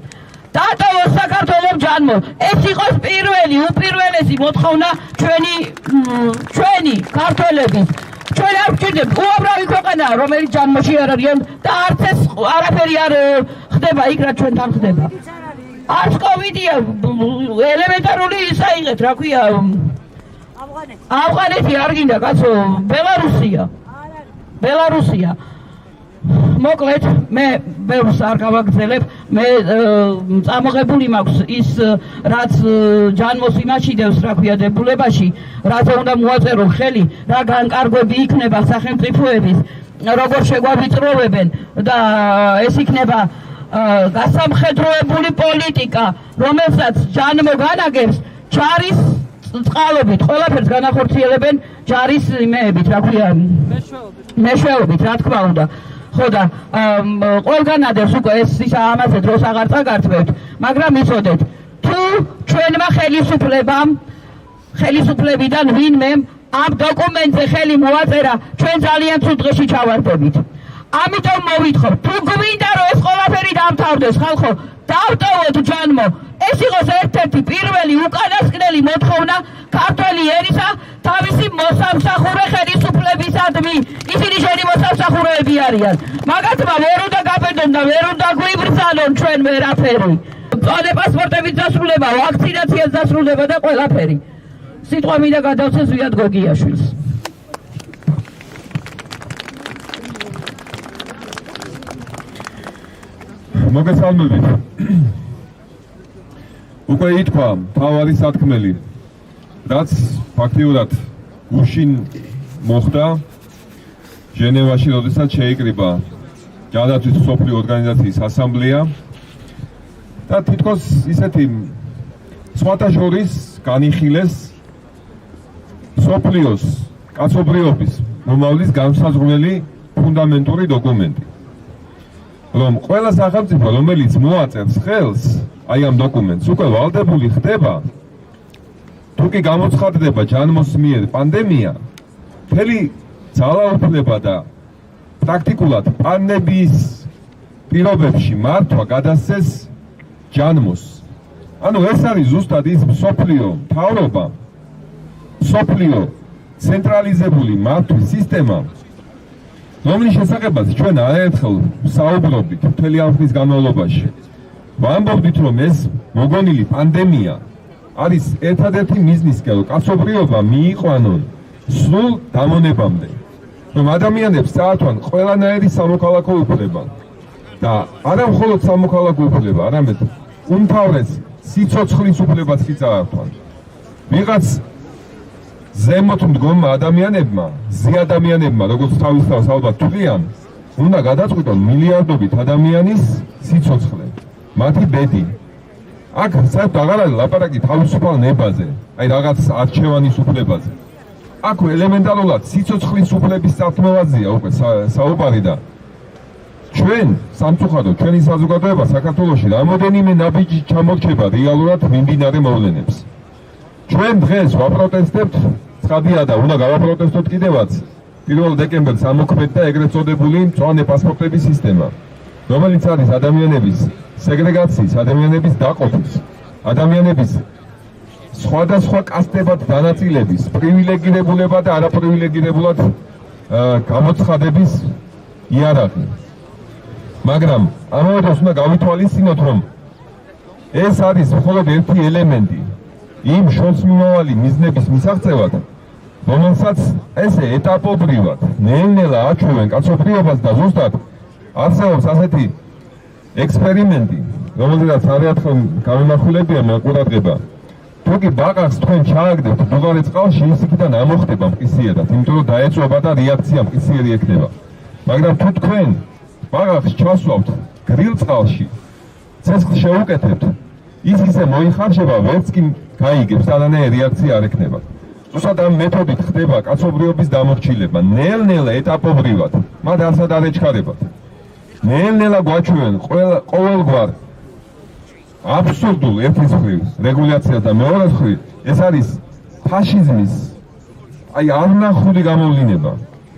Speaker 9: დატოვოს საქართველოს ჯანმო ეს იყოს პირველი უპირველესი მოთხოვნა ჩვენი ქართველების ჩვენ არ გვჭირდებთ უამრავი ქვეყანა რომელიც ჯანმოში არ არიან და არც ეს არაფერი არ ხდება იქ რა ჩვენთან ხდება არც კოვიდია ელემენტარული ისა იღეთ რა ქვია ავღანეთი არ გინდა კაცო ბელარუსია მოკლედ მე ბევრს არ გავაგრძელებ მე წამოღებული მაქვს ის რაც ჯანმოს იმაშიდევს რა ქვია დებულებაში რაც უნდა მოაწერო ხელი რა განკარგვები იქნება სახელმწიფოების როგორ შეგვავიწროვებენ და ეს იქნება გასამხედროებული პოლიტიკა რომელსაც ჯანმო განაგებს ჯარის წყალობით ყველაფერს განახორციელებენ ჯარის იმეებით რა ქვია მეშვეობით რა თქმა უნდა ხო და ყველგან ადევს უკვე ეს ამაზე დროს აღარ წაგართმევთ მაგრამ იცოდეთ თუ ჩვენმა ხელისუფლებიდან ვინმე ამ დოკუმენტზე ხელი მოაწერა ჩვენ ძალიან ცუდ დღეში ჩავარდებით ამიტომ მოვითხოვ თუ გვინდა რომ ეს ყველაფერი დამთავრდეს ხალხო დავტოვოთ ჯანმო ეს იყოს ერთ-ერთი პირველი უკანასკნელი მოთხოვნა ქართველი ერისა თავისი მოსამსახურე ხელისუფლებისადმი ისინი შენი მოსამსახურეები არიან მაგათმა ვერ უნდა გაბედონ და ვერ უნდა გვიბრძანონ ჩვენ ვერაფერი მწვანე პასპორტების დასრულება ვაქცინაციას დასრულება და ყველაფერი სიტყვა მინდა გადავცე ზვიად გოგიაშვილს
Speaker 7: მოგესალმებით. უკვე ითქვა მთავარი სათქმელი, რაც ფაქტიურად გუშინ მოხდა ჟენევაში, როდესაც შეიკრიბა ჯანდაცვის მსოფლიო ორგანიზაციის ასამბლეა და თითქოს ისეთი სხვათა შორის განიხილეს მსოფლიოს კაცობრიობის მომავლის განსაზღვრელი ფუნდამენტური დოკუმენტი. რომ ყველა სახელმწიფო რომელიც მოაწერს ხელს აი ამ დოკუმენტს უკვე ვალდებული ხდება თუ კი გამოცხადდება ჯანმოს მიერ პანდემია მთელი ძალაუფლება და პრაქტიკულად პანდემიის პირობებში მართვა გადასცეს ჯანმოს ანუ ეს არის ზუსტად ის მსოფლიო მთავრობა მსოფლიო ცენტრალიზებული მართვის სისტემა რომლის შესახებაც ჩვენ არაერთხელ საუბრობთ მთელი ამ ხნის განმავლობაში. ვამბობთ რომ ეს მოგონილი პანდემია არის ერთადერთი მიზნისკენ რომ კაცობრიობა მიიყვანონ სრულ დამონებამდე.
Speaker 8: რომ ადამიანებს წაართვან ყველანაირი სამოქალაქო უფლება და არა მხოლოდ სამოქალაქო უფლება, არამედ უმთავრეს სიცოცხლის უფლებაც კი წაართვან. ვიღაც ზემოთ მდგომმა ადამიანებმა, ზეადამიანებმა, როგორც თავის თავს ალბათ თვლიან, უნდა გადაწყვიტონ მილიარდობით ადამიანის სიცოცხლე, მათი ბედი. აქ საერთოდ აღარ არის ლაპარაკი თავისუფალ ნებაზე, აი რაღაც არჩევანის უფლებაზე. აქ ელემენტარულად სიცოცხლის უფლების წართმევაზეა უკვე საუბარი და ჩვენ სამწუხაროდ ჩვენი საზოგადოება საქართველოში რამოდენიმე ნაბიჯი ჩამორჩება რეალურად მიმდინარე მოვლენებს. ჩვენ დღეს ვაპროტესტებთ, ცხადია და უნდა გავაპროტესტოთ კიდევაც 1 დეკემბერს ამოქმედდა ეგრეთ წოდებული მწვანე პასპორტების სისტემა, რომელიც არის ადამიანების სეგრეგაციის, ადამიანების დაყოფის, ადამიანების სხვადასხვა კასტებად დანაწილების, პრივილეგირებულება და არაპრივილეგირებულად გამოცხადების იარაღი. მაგრამ ამავე დროს უნდა გავითვალისწინოთ, რომ ეს არის მხოლოდ ერთი ელემენტი იმ შორსმიმავალი მიზნების მისაღწევად, რომელსაც ესე ეტაპობრივად ნელ-ნელა აჩვევენ კაცობრიობას და ზუსტად არსებობს ასეთი ექსპერიმენტი, რომელზედაც არაერთხელ გამიმახვილებია ყურადღება. თუ კი ბაყაყს თქვენ ჩააგდებთ დუღარე წყალში, ის იქიდან ამოხდება მყისიერად, იმიტომ რომ დაეწოება და რეაქცია მყისიერი ექნება. მაგრამ თუ თქვენ ბაყაყს ჩასვავთ გრილ წყალში, ცეცხლს შეუკეთებთ, ის ისე მოიხარშება, ვერც კი გაიგებს, არანაირი რეაქცია არ ექნება. ზუსტად ამ მეთოდით ხდება კაცობრიობის დამორჩილება, ნელ-ნელა ეტაპობრივად, მათ არცად არ ეჩქარებათ. ნელ-ნელა გვაჩვევენ ყოველგვარ აბსურდულ ერთის მხრივ რეგულაციას და მეორე მხრივ ეს არის ფაშიზმის აი არნახული გამოვლინება.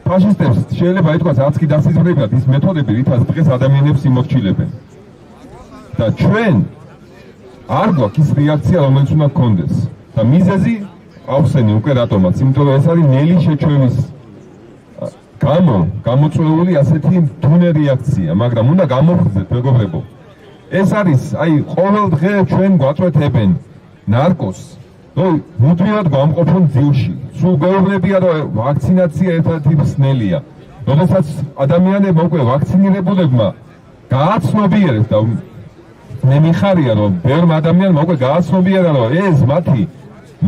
Speaker 8: ფაშისტებს შეიძლება ითქვას რაც კი დასიზმრებათ ის მეთოდები, რითაც დღეს ადამიანებს იმორჩილებენ. და ჩვენ არ გვაქვს ის რეაქცია, რომელიც უნდა გქონდეს. და მიზეზი ავხსენი უკვე რატომაც, იმიტომ რომ ეს არის ნელი შეჩვევის გამოწვეული ასეთი მდუნე რეაქცია, მაგრამ უნდა გამოვხსნათ მეგობრებო. ეს არის აი ყოველ დღე ჩვენ გვაწვეთებენ ნარკოს, რომ მუდმივად გამყოფონ ძილში. სულ გვეუბნებიან, რომ ვაქცინაცია ერთ-ერთი მსნელია. როდესაც ადამიანებმა უკვე ვაქცინირებულებმა გააცნობიერეს და მე მიხარია, რომ ბევრ ადამიანმა უკვე გააცნობიერა, რომ ეს მათი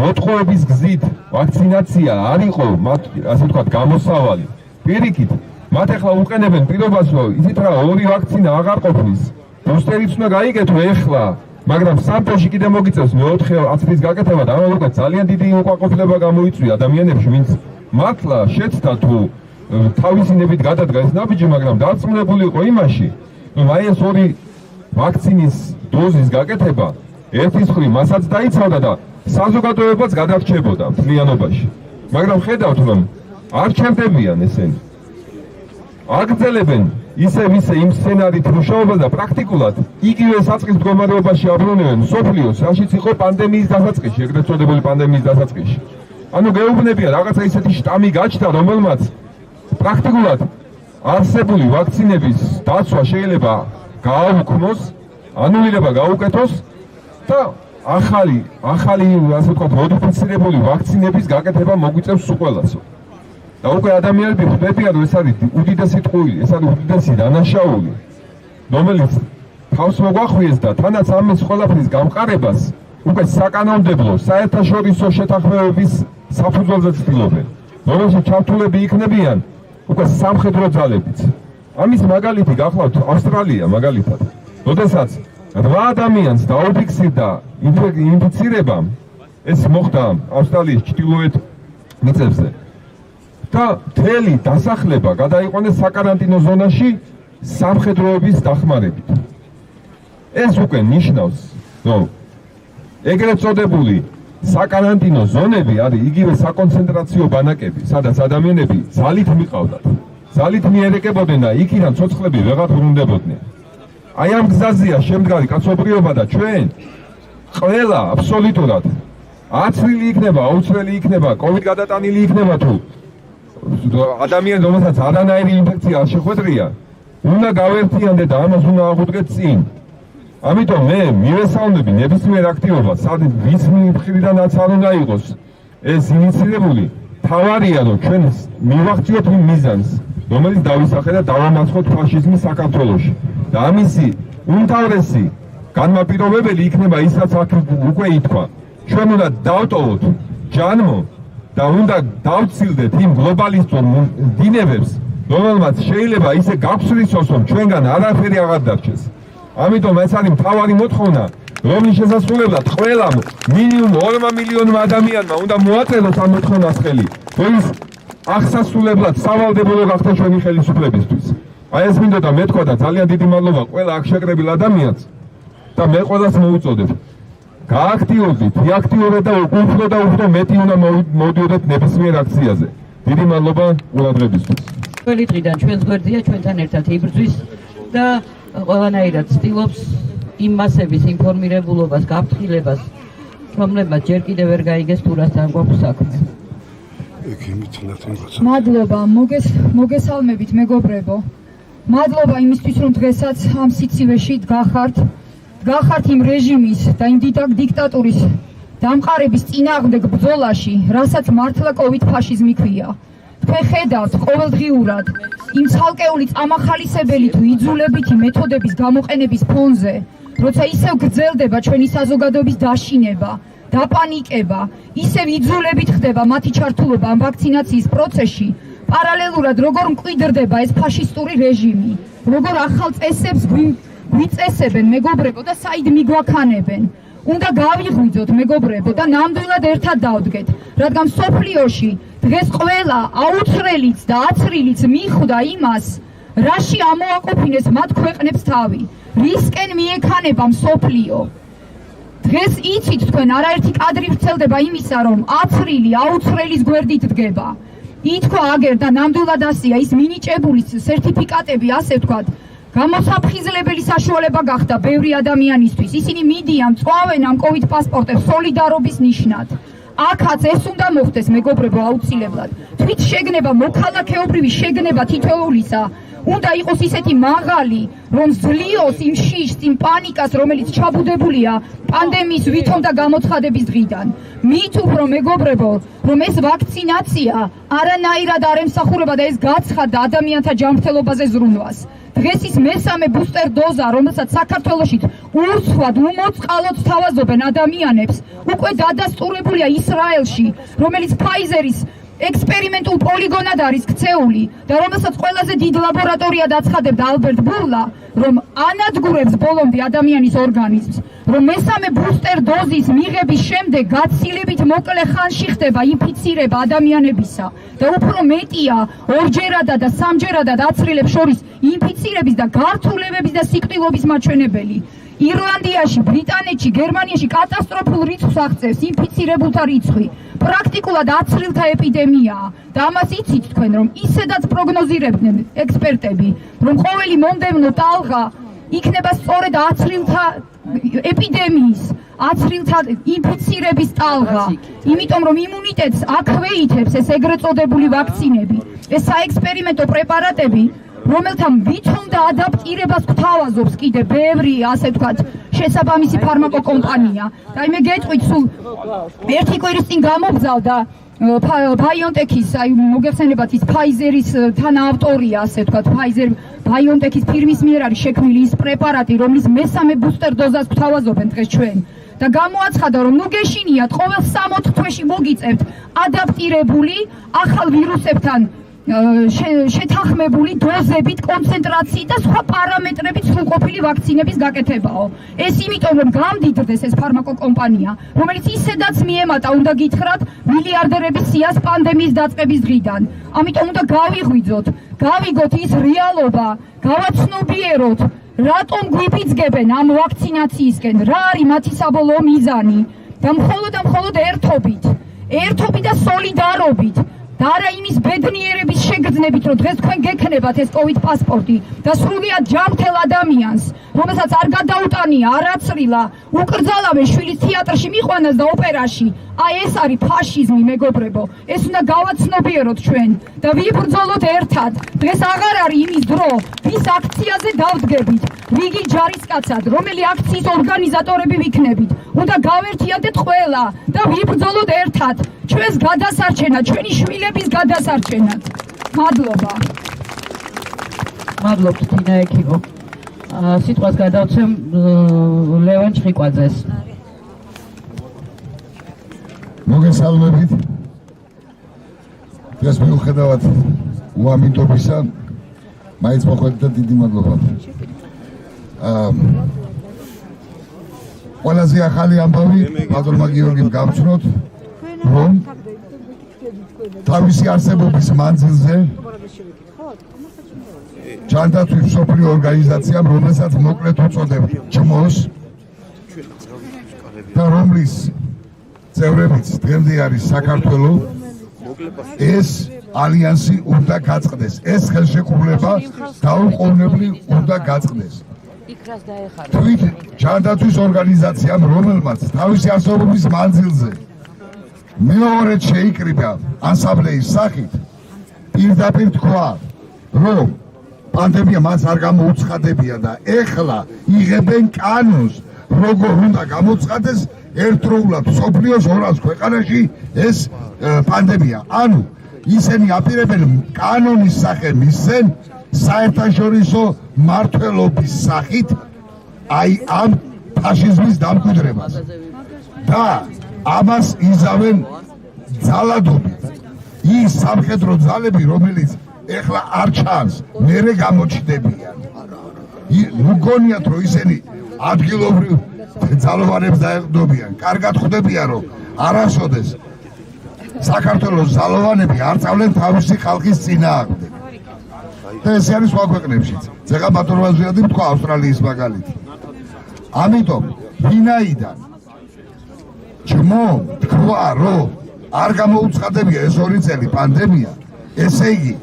Speaker 8: მოტყუების გზით ვაქცინაცია არ იყო მათ ასე ვთქვათ გამოსავალი. პირიქით, მათ ახლა უყენებენ პირობას, რომ ისეთ რა ორი ვაქცინა აღარ ყოფნის. ბუსტერიც უნდა გაიგეთო ეხლა, მაგრამ სამთოში კიდე მოგიწევს მეოთხე აცრის გაკეთება და ამავე დროს ძალიან დიდი უკმაყოფილება გამოიწვია ადამიანებში, ვინც მართლა შეცდა თუ თავისინებით გადადგა ეს ნაბიჯი, მაგრამ დარწმუნებული იყო იმაში, რომ აი ეს ორი ვაქცინის დოზის გაკეთება ერთის მხრივ მასაც დაიცავდა და საზოგადოებაც გადარჩებოდა მთლიანობაში. მაგრამ ხედავთ, რომ არ ჩერდებიან ესენი. აგრძელებენ ისევ იმ სცენარით მუშაობას და პრაქტიკულად იგივე საწყის მდგომარეობაში აბრუნებენ მსოფლიოს, რაშიც იყო პანდემიის დასაწყისში, ეგრეთ წოდებული პანდემიის დასაწყისში. ანუ გეუბნებიან რაღაცა ისეთი შტამი გაჩნდა, რომელმაც პრაქტიკულად არსებული ვაქცინების დაცვა შეიძლება გააუქმოს, ანულირება გაუკეთოს და ახალი ასე ვთქვათ მოდიფიცირებული ვაქცინების გაკეთება მოგვიწევს უყველასო. და უკვე ადამიანები ხვდებიან, რომ ეს არის უდიდესი ტყუილი, ეს არის უდიდესი დანაშაული, რომელიც თავს მოგვახვიეს და თანაც ამის ყველაფრის გამყარებას უკვე საკანონმდებლო საერთაშორისო შეთანხმებების საფუძველზე ცდილობენ, რომელშიც ჩართულები იქნებიან უკვე სამხედრო ძალებიც. ამის მაგალითი გახლავთ ავსტრალია მაგალითად, როდესაც 8 ადამიანს დაუფიქსირდა ინფიცირება, ეს მოხდა ავსტრალიის ჩრდილოეთ მიწებზე. და მთელი დასახლება გადაიყვანეს საკარანტინო ზონაში სამხედროების დახმარებით. ეს უკვე ნიშნავს, რომ ეგრეთ წოდებული საკარანტინო ზონები არის იგივე საკონცენტრაციო ბანაკები, სადაც ადამიანები ძალით მიყავდათ, ძალით მიერეკებოდნენ და იქიდან ცოცხლები ვეღარ ბრუნდებოდნენ. აი ამ გზაზეა შემდგარი კაცობრიობა და ჩვენ ყველა აბსოლუტურად აცრილი იქნება, აუცრელი იქნება, COVID გადატანილი იქნება თუ ადამიანი, რომელსაც არანაირი ინფექცია არ შეხვედრია, უნდა გავერთიანდე და ამას უნდა აღუდგეთ წინ. ამიტომ მე მივესალმები ნებისმიერ აქტივობას, ვის მხრიდანაც არ უნდა იყოს ეს ინიციირებული, თავარია რომ ჩვენ მივახციოთ იმ მიზანს რომელიც დავისახე და დავამარცხოთ ფაშიზმი საქართველოში და ამისი უმთავრესი განმაპირობებელი იქნება ისაც აქ უკვე ითქვა ჩვენ უნდა დავტოვოთ ჯანმო და უნდა დავცილდეთ იმ გლობალისტურ დინებებს რომელმაც შეიძლება ისე გაგცრისოს რომ ჩვენგან არაფერი აღარ დარჩეს ამიტომ ეს არის მთავარი მოთხოვნა რომლის შესასრულებლად ყველამ მინიმუმ 2 მილიონმა ადამიანმა უნდა მოაწეროს ამ მოთხოვნას ხელი რომ ის აღსასრულებლად სავალდებულო გახდა ჩვენი ხელისუფლებისთვის აი ეს მინდოდა მეთქვა და ძალიან დიდი მადლობა ყველა აქ შეკრებილ ადამიანს და მე ყველას მოვუწოდებ გააქტიურდით, იაქტიურეთ და უფრო მეტი უნდა მოვიდოდეთ ნებისმიერ აქციაზე. დიდი მადლობა ყურადღებისთვის.
Speaker 9: Ყველი დღიდან ჩვენს გვერდია ჩვენთან ერთად იბრძვის და ყველანაირად ცდილობს იმ მასების ინფორმირებულობას, გაფრთხილებას, რომლებმაც ჯერ კიდევ ვერ გაიგეს თუ რასთან გვაქვს საქმე.
Speaker 10: მადლობა, მოგესალმებით მეგობრებო. მადლობა იმისთვის, რომ დღესაც ამ სიცივეში დგახართ იმ რეჟიმის და იმ დიქტატურის დამყარების წინააღმდეგ ბრძოლაში, რასაც მართლა COVID ფაშიზმი ქვია. თქვენ ხედავთ ყოველდღიურად იმ ცალკეული წამახალისებელი თუ იძულებითი მეთოდების გამოყენების ფონზე, როცა ისევ გრძელდება ჩვენი საზოგადოების დაშინება, დაპანიკება, ისევ იძულებით ხდება მათი ჩართულობა ამ ვაქცინაციის პროცესში, პარალელურად როგორ მკვიდრდება ეს ფაშისტური რეჟიმი, როგორ ახალ წესებს გვიწესებენ მეგობრებო და საიდ მიგვაქანებენ. უნდა გავიღვიძოთ მეგობრებო და ნამდვილად ერთად დავდგეთ, რადგან სოფლიოში დღეს ყველა აუცრელიც და აცრილიც მიხვდა იმას, რაში ამოაყოფინეს მათ ქვეყნებს თავი, რისკენ მიექანება მსოფლიო. დღეს იცით თქვენ არაერთი კადრი ვრცელდება იმისა, რომ აცრილი აუცრელის გვერდით დგება. ითქვა აგერ და ნამდვილად ასია ის მინიჭებული სერტიფიკატები, ასე ვთქვათ, გამოსაფხიზლებელი საშუალება გახდა ბევრი ადამიანისთვის. ისინი მიდიან, წვავენ ამ COVID პასპორტებს სოლიდარობის ნიშნად. აქაც ეს უნდა მოხდეს მეგობრებო აუცილებლად. თვით შეგნება, მოქალაქეობრივი შეგნება თითოეულისა უნდა იყოს ისეთი მაღალი, რომ ზლიოს იმ შიშს, იმ პანიკას, რომელიც ჩაბუდებულია პანდემიის ვითომ და გამოცხადების დღიდან. მით უფრო მეგობრებო, რომ ეს ვაქცინაცია არანაირად არ ემსახურება და ეს გაცხადდა ადამიანთა ჯანმრთელობაზე ზრუნვას. დღეს ის მესამე ბუსტერ დოზა, რომელსაც საქართველოში ურცხვად, უმოწყალოდ თავაზობენ ადამიანებს, უკვე დადასტურებულია ისრაელში, რომელიც ფაიზერის ექსპერიმენტულ პოლიგონად არის ქცეული და რომელსაც ყველაზე დიდ ლაბორატორიად აცხადებდა ალბერტ ბურლა, რომ ანადგურებს ბოლომდე ადამიანის ორგანიზმს, რომ მესამე ბუსტერ დოზის მიღების შემდეგ გაცილებით მოკლე ხანში ხდება ინფიცირება ადამიანებისა და უფრო მეტია ორჯერადად და სამჯერადად აცრილებს შორის ინფიცირების და გართულებების და სიკვდილობის მაჩვენებელი. ირლანდიაში, ბრიტანეთში, გერმანიაში კატასტროფულ რიცხვს აღწევს ინფიცირებულთა რიცხვი. პრაქტიკულად აცრილთა ეპიდემიაა და ამას იცით თქვენ, რომ ისედაც პროგნოზირებდნენ ექსპერტები, რომ ყოველი მომდევნო ტალღა იქნება სწორედ აცრილთა ეპიდემიის, აცრილთა ინფიცირების ტალღა, იმიტომ რომ იმუნიტეტს აქვეითებს ეს ეგრეთ წოდებული ვაქცინები, ეს საექსპერიმენტო პრეპარატები, რომელთა ვითომ და ადაპტირებას გვთავაზობს კიდე ბევრი, ასე ვთქვათ, შესაბამისი ფარმაკოკომპანია. და მე გეტყვით, სულ ერთი კვირის წინ გამოგზავდა BioNTech-ის, აი მოგეხსენებათ ის Pfizer-ის თანაავტორია, ასე ვთქვათ, Pfizer BioNTech-ის ფირმის მიერ არის შექმნილი ის პრეპარატი, რომლის მესამე ბუსტერ დოზას გვთავაზობენ დღეს ჩვენ. და გამოაცხადა, რომ ნუ გეშინიათ, ყოველ 60 თვეში მოგიწევთ ადაპტირებული ახალ ვირუსებთან შეთანხმებული დოზებით, კონცენტრაციით და სხვა პარამეტრებით სრულყოფილი ვაქცინების გაკეთებაო. ეს იმიტომ, რომ გამდიდრდეს ეს ფარმაკოკომპანია, რომელიც ისედაც მიემატა, უნდა გითხრათ, მილიარდერების სიას პანდემიის დაწყების დღიდან. ამიტომ უნდა გავიგოთ ის რეალობა, გავაცნობიეროთ, რატომ გვიფიძგებენ ამ ვაქცინაციისკენ, რა არის მათი საბოლოო მიზანი და მხოლოდ ერთობით და სოლიდარობით და არა იმის ბედნიერების შეგრძნებით, რომ დღეს თქვენ გექნებათ ეს COVID პასპორტი და სრულიად ჯანმრთელ ადამიანს, რომელსაც არ გადაუტანია არაცრილა, უკრძალავენ შვილის თეატრში მიყვანას და ოპერაში. აი ეს არის ფაშიზმი, მეგობრებო. ეს უნდა გავაცნობიეროთ ჩვენ და ვიბრძოლოთ ერთად. დღეს აღარ არის იმის დრო, ვის აქციაზე დავდგებით. რიგი ჯარისკაცად, რომელი აქციის ორგანიზატორები ვიქნებით. უნდა გავერთიადეთ ყველა და ვიბრძოლოთ ერთად. ჩვენს გადასარჩენად, ჩვენი შვილების გადასარჩენად. მადლობა.
Speaker 9: მადლობთ თინა ექიმო. სიტყვას გადავცემ ლევან ჩხიკვაძეს.
Speaker 11: მოგესალმებით. დღეს მიუხედავად უამინდობისა, მაინც მოხვედრით დიდი მადლობა. ყველაზე ახალი ამბავი ბატონმა გიორგიმ გამცნოთ, რომ თავისი არსებობის მანძილზე ჯანდაცვის მსოფლიო ორგანიზაციამ, რომელსაც მოკლედ უწოდებთ ჯმოს და რომლის წევრებიც დღემდე არის საქართველო, ეს ალიანსი უნდა გაწყდეს. ეს ხელშეკრულება დაუყოვნებლივ უნდა გაწყდეს. თვით ჯანდაცვის ორგანიზაციამ, რომელმაც თავისი არსებობის მანძილზე მეორედ შეიკრიბა ანსამბლეის სახით, პირდაპირ თქვა, რომ პანდემია მას არ გამოუცხადებია და ეხლა იღებენ კანონს, როგორ უნდა გამოცხადეს ერთდროულად მსოფლიოს 200 ქვეყანაში ეს პანდემია. ანუ ისინი აპირებენ კანონის სახე მისცენ საერთაშორისო მმართველობის სახით აი ამ ფაშიზმის დამკვიდრებას და ამას იზავენ ძალადობით. ის სამხედრო ძალები, რომელიც ეხლა არ ჩანს, მერე გამოჩნდებიან. მგონიათ, რომ ისინი ადგილობრივ ძალოვანებს დაეყრდნობიან. კარგად ხვდებიან, რომ არასოდეს საქართველოს ძალოვანები არ წავლენ თავისი ხალხის წინააღმდეგ. და ეს არის სხვა ქვეყნებშიც. ზეღა ბატონმა ზვიადი თქვა ავსტრალიის მაგალითი. ამიტომ ვინაიდან ჯმო თქვა, რომ არ გამოუცხადებია ეს 2 წელი პანდემია, ესე იგი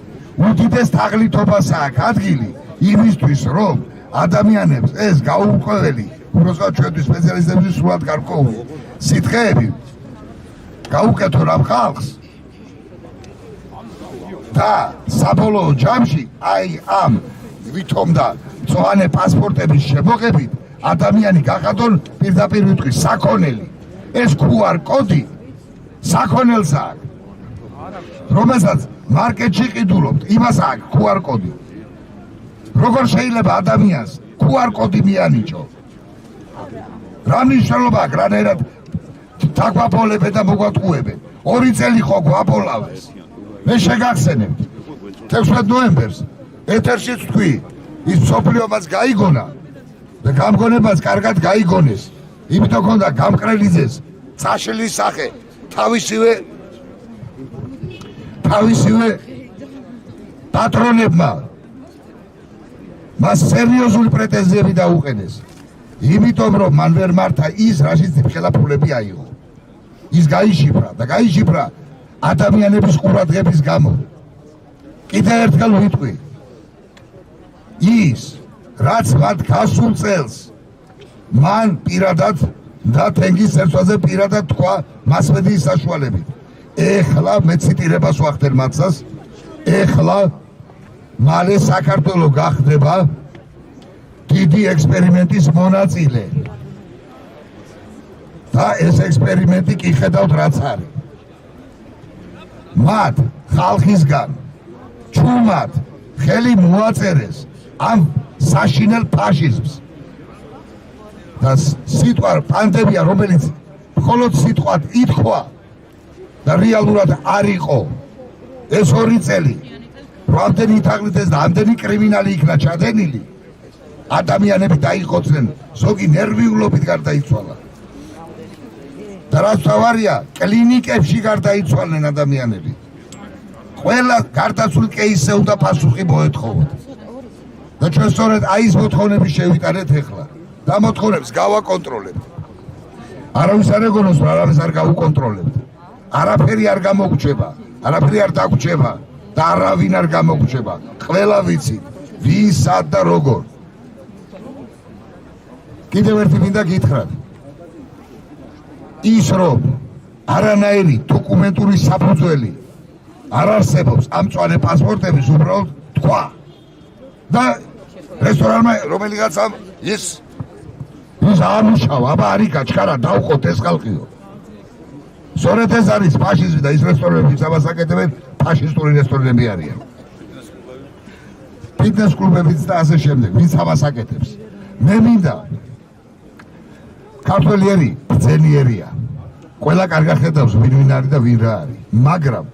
Speaker 11: უდიდეს თაღლითობას აქვს ადგილი იმისთვის, რომ ადამიანებს ეს გაურკვეველი, უბრალოდ ჩვენთვის სპეციალისტების სრულად გარკვეული სითხეები გაუკეთონ ამ ხალხს და საბოლოო ჯამში აი ამ ვითომ და მწვანე პასპორტების შემოღებით ადამიანი გახადონ პირდაპირ ვიტყვი საქონელი. ეს QR კოდი საქონელს აქვს, რომელსაც მარკეტში ყიდულობთ, იმას აქვს QR კოდი. როგორ შეიძლება ადამიანს QR კოდი მიანიჭო? რა მნიშვნელობა აქვს რანაირად დაგვაპოლებენ და მოგვატყუებენ? 2 წელი ხო გვაპოლავეს. მე შეგახსენებთ 16 ნოემბერს ეთერშიც თქვი, ის მსოფლიო მას გაიგონა და გამგონებას კარგად გაიგონეს. იმიტომ ქონდა გამყრელიძეს წაშლის სახე თავისივე პატრონებმა მას სერიოზული პრეტენზიები დაუყენეს. იმიტომ რომ მან ვერ მართა ის, რაშიც ხელაფულები აიღო. ის გაიშიფრა და გაიშიფრა ადამიანების ყურადღების გამო. კიდევ ერთხელ ვიტყვი, ის რაც მათ გასულ წელს მან პირადად და თენგის სერცვაზე პირადად თქვა მასმედიის საშუალებით. ეხლა მე ციტირებას ვახდენ მათსას, ეხლა მალე საქართველო გახდება დიდი ექსპერიმენტის მონაწილე. და ეს ექსპერიმენტი კი ხედავთ რაც არის. მათ ხალხისგან ჩუმად ხელი მოაწერეს ამ საშინელ ფაშიზმს. და სიტყვა პანდემია, რომელიც მხოლოდ სიტყვად ითქვა და რეალურად არ იყო ეს 2 წელი, რამდენი თაღლითეს და ამდენი კრიმინალი იქნა ჩადენილი, ადამიანები დაიხოცნენ, ზოგი ნერვიულობით გარდაიცვალა. და რაც თავარია, კლინიკებში გარდაიცვალნენ ადამიანები. ყველა გარდაცვლილ კეისზე უნდა პასუხი მოეთხოვოთ. და ჩვენ სწორედ აი ეს მოთხოვნები შევიტანეთ ეხლა. და მოთხოვნებს გავაკონტროლებთ. არავის არ ეგონოს, არავის არ გავუკონტროლებთ. არაფერი არ გამოგრჩება, არაფერი არ დაგვრჩება და არავინ არ გამოგრჩება. ყველა ვიცით, ვის, სად და როგორ. კიდევ ერთი მინდა გითხრათ. ის რომ არანაირი დოკუმენტური საფუძველი არ არსებობს ამ მწვანე პასპორტების უბრალოდ თქვა და რესტორანმა რომელიღაცამ ის ამუშავა, აბა არის გაჩქარა დავყოთ ეს ხალხიო. სწორედ ეს არის ფაშიზმი და ის რესტორნები ამას აკეთებენ ფაშისტური რესტორნები არიან. ფიტნეს კლუბებიც და ასე შემდეგ, ვინც ამას აკეთებს. მე მინდა ქართველი ბრძენიერია. ყველა კარგად ხედავს ვინ არის და ვინ რა არის, მაგრამ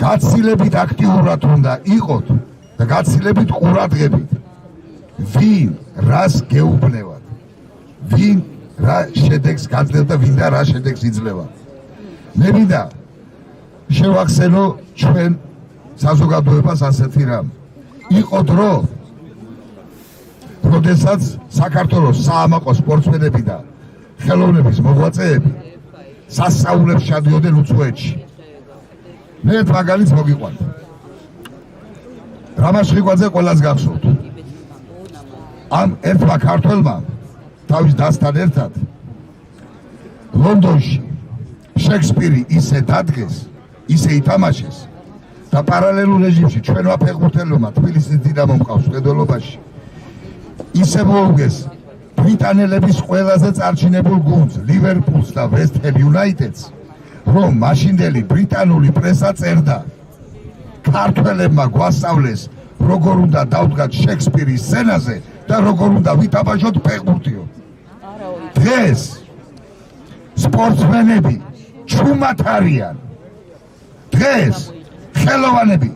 Speaker 11: გაცილებით აქტიურად უნდა იყოთ და გაცილებით ყურადღებით ვინ რას გეუბნევათ, ვინ რა შედეგს გაძლევ და ვინ და რა შედეგს იძლევა. მე მინდა შევახსენო ჩვენ საზოგადოებას ასეთი რამ. იყო დრო, როდესაც საქართველოს საამაყო სპორტსმენები და ხელოვნების მოღვაწეები სასწაულებს ჩადიოდნენ უცხოეთში. მე ერთ მაგალითს მოგიყვანთ. რამაზ ხვიკვაძე ყველას გახსოვთ. ამ ერთმა ქართველმა თავის დასთან ერთად ლონდონში შექსპირი ისე დადგეს, ისე ითამაშეს და პარალელურ რეჟიმში ჩვენმა ფეხბურთელებმა თბილისის დინამო მყავს მხედველობაში ისე მოუგეს ბრიტანელების ყველაზე წარჩინებულ გუნდს ლივერპულს და ვესტ ჰემ იუნაიტედს, რომ მაშინდელი ბრიტანული პრესა წერდა ქართველებმა გვასწავლეს როგორ უნდა დავდგათ შექსპირის სცენაზე და როგორ უნდა ვითამაშოთ ფეხბურთიო. დღეს სპორტსმენები ჩუმად არიან. დღეს ხელოვანები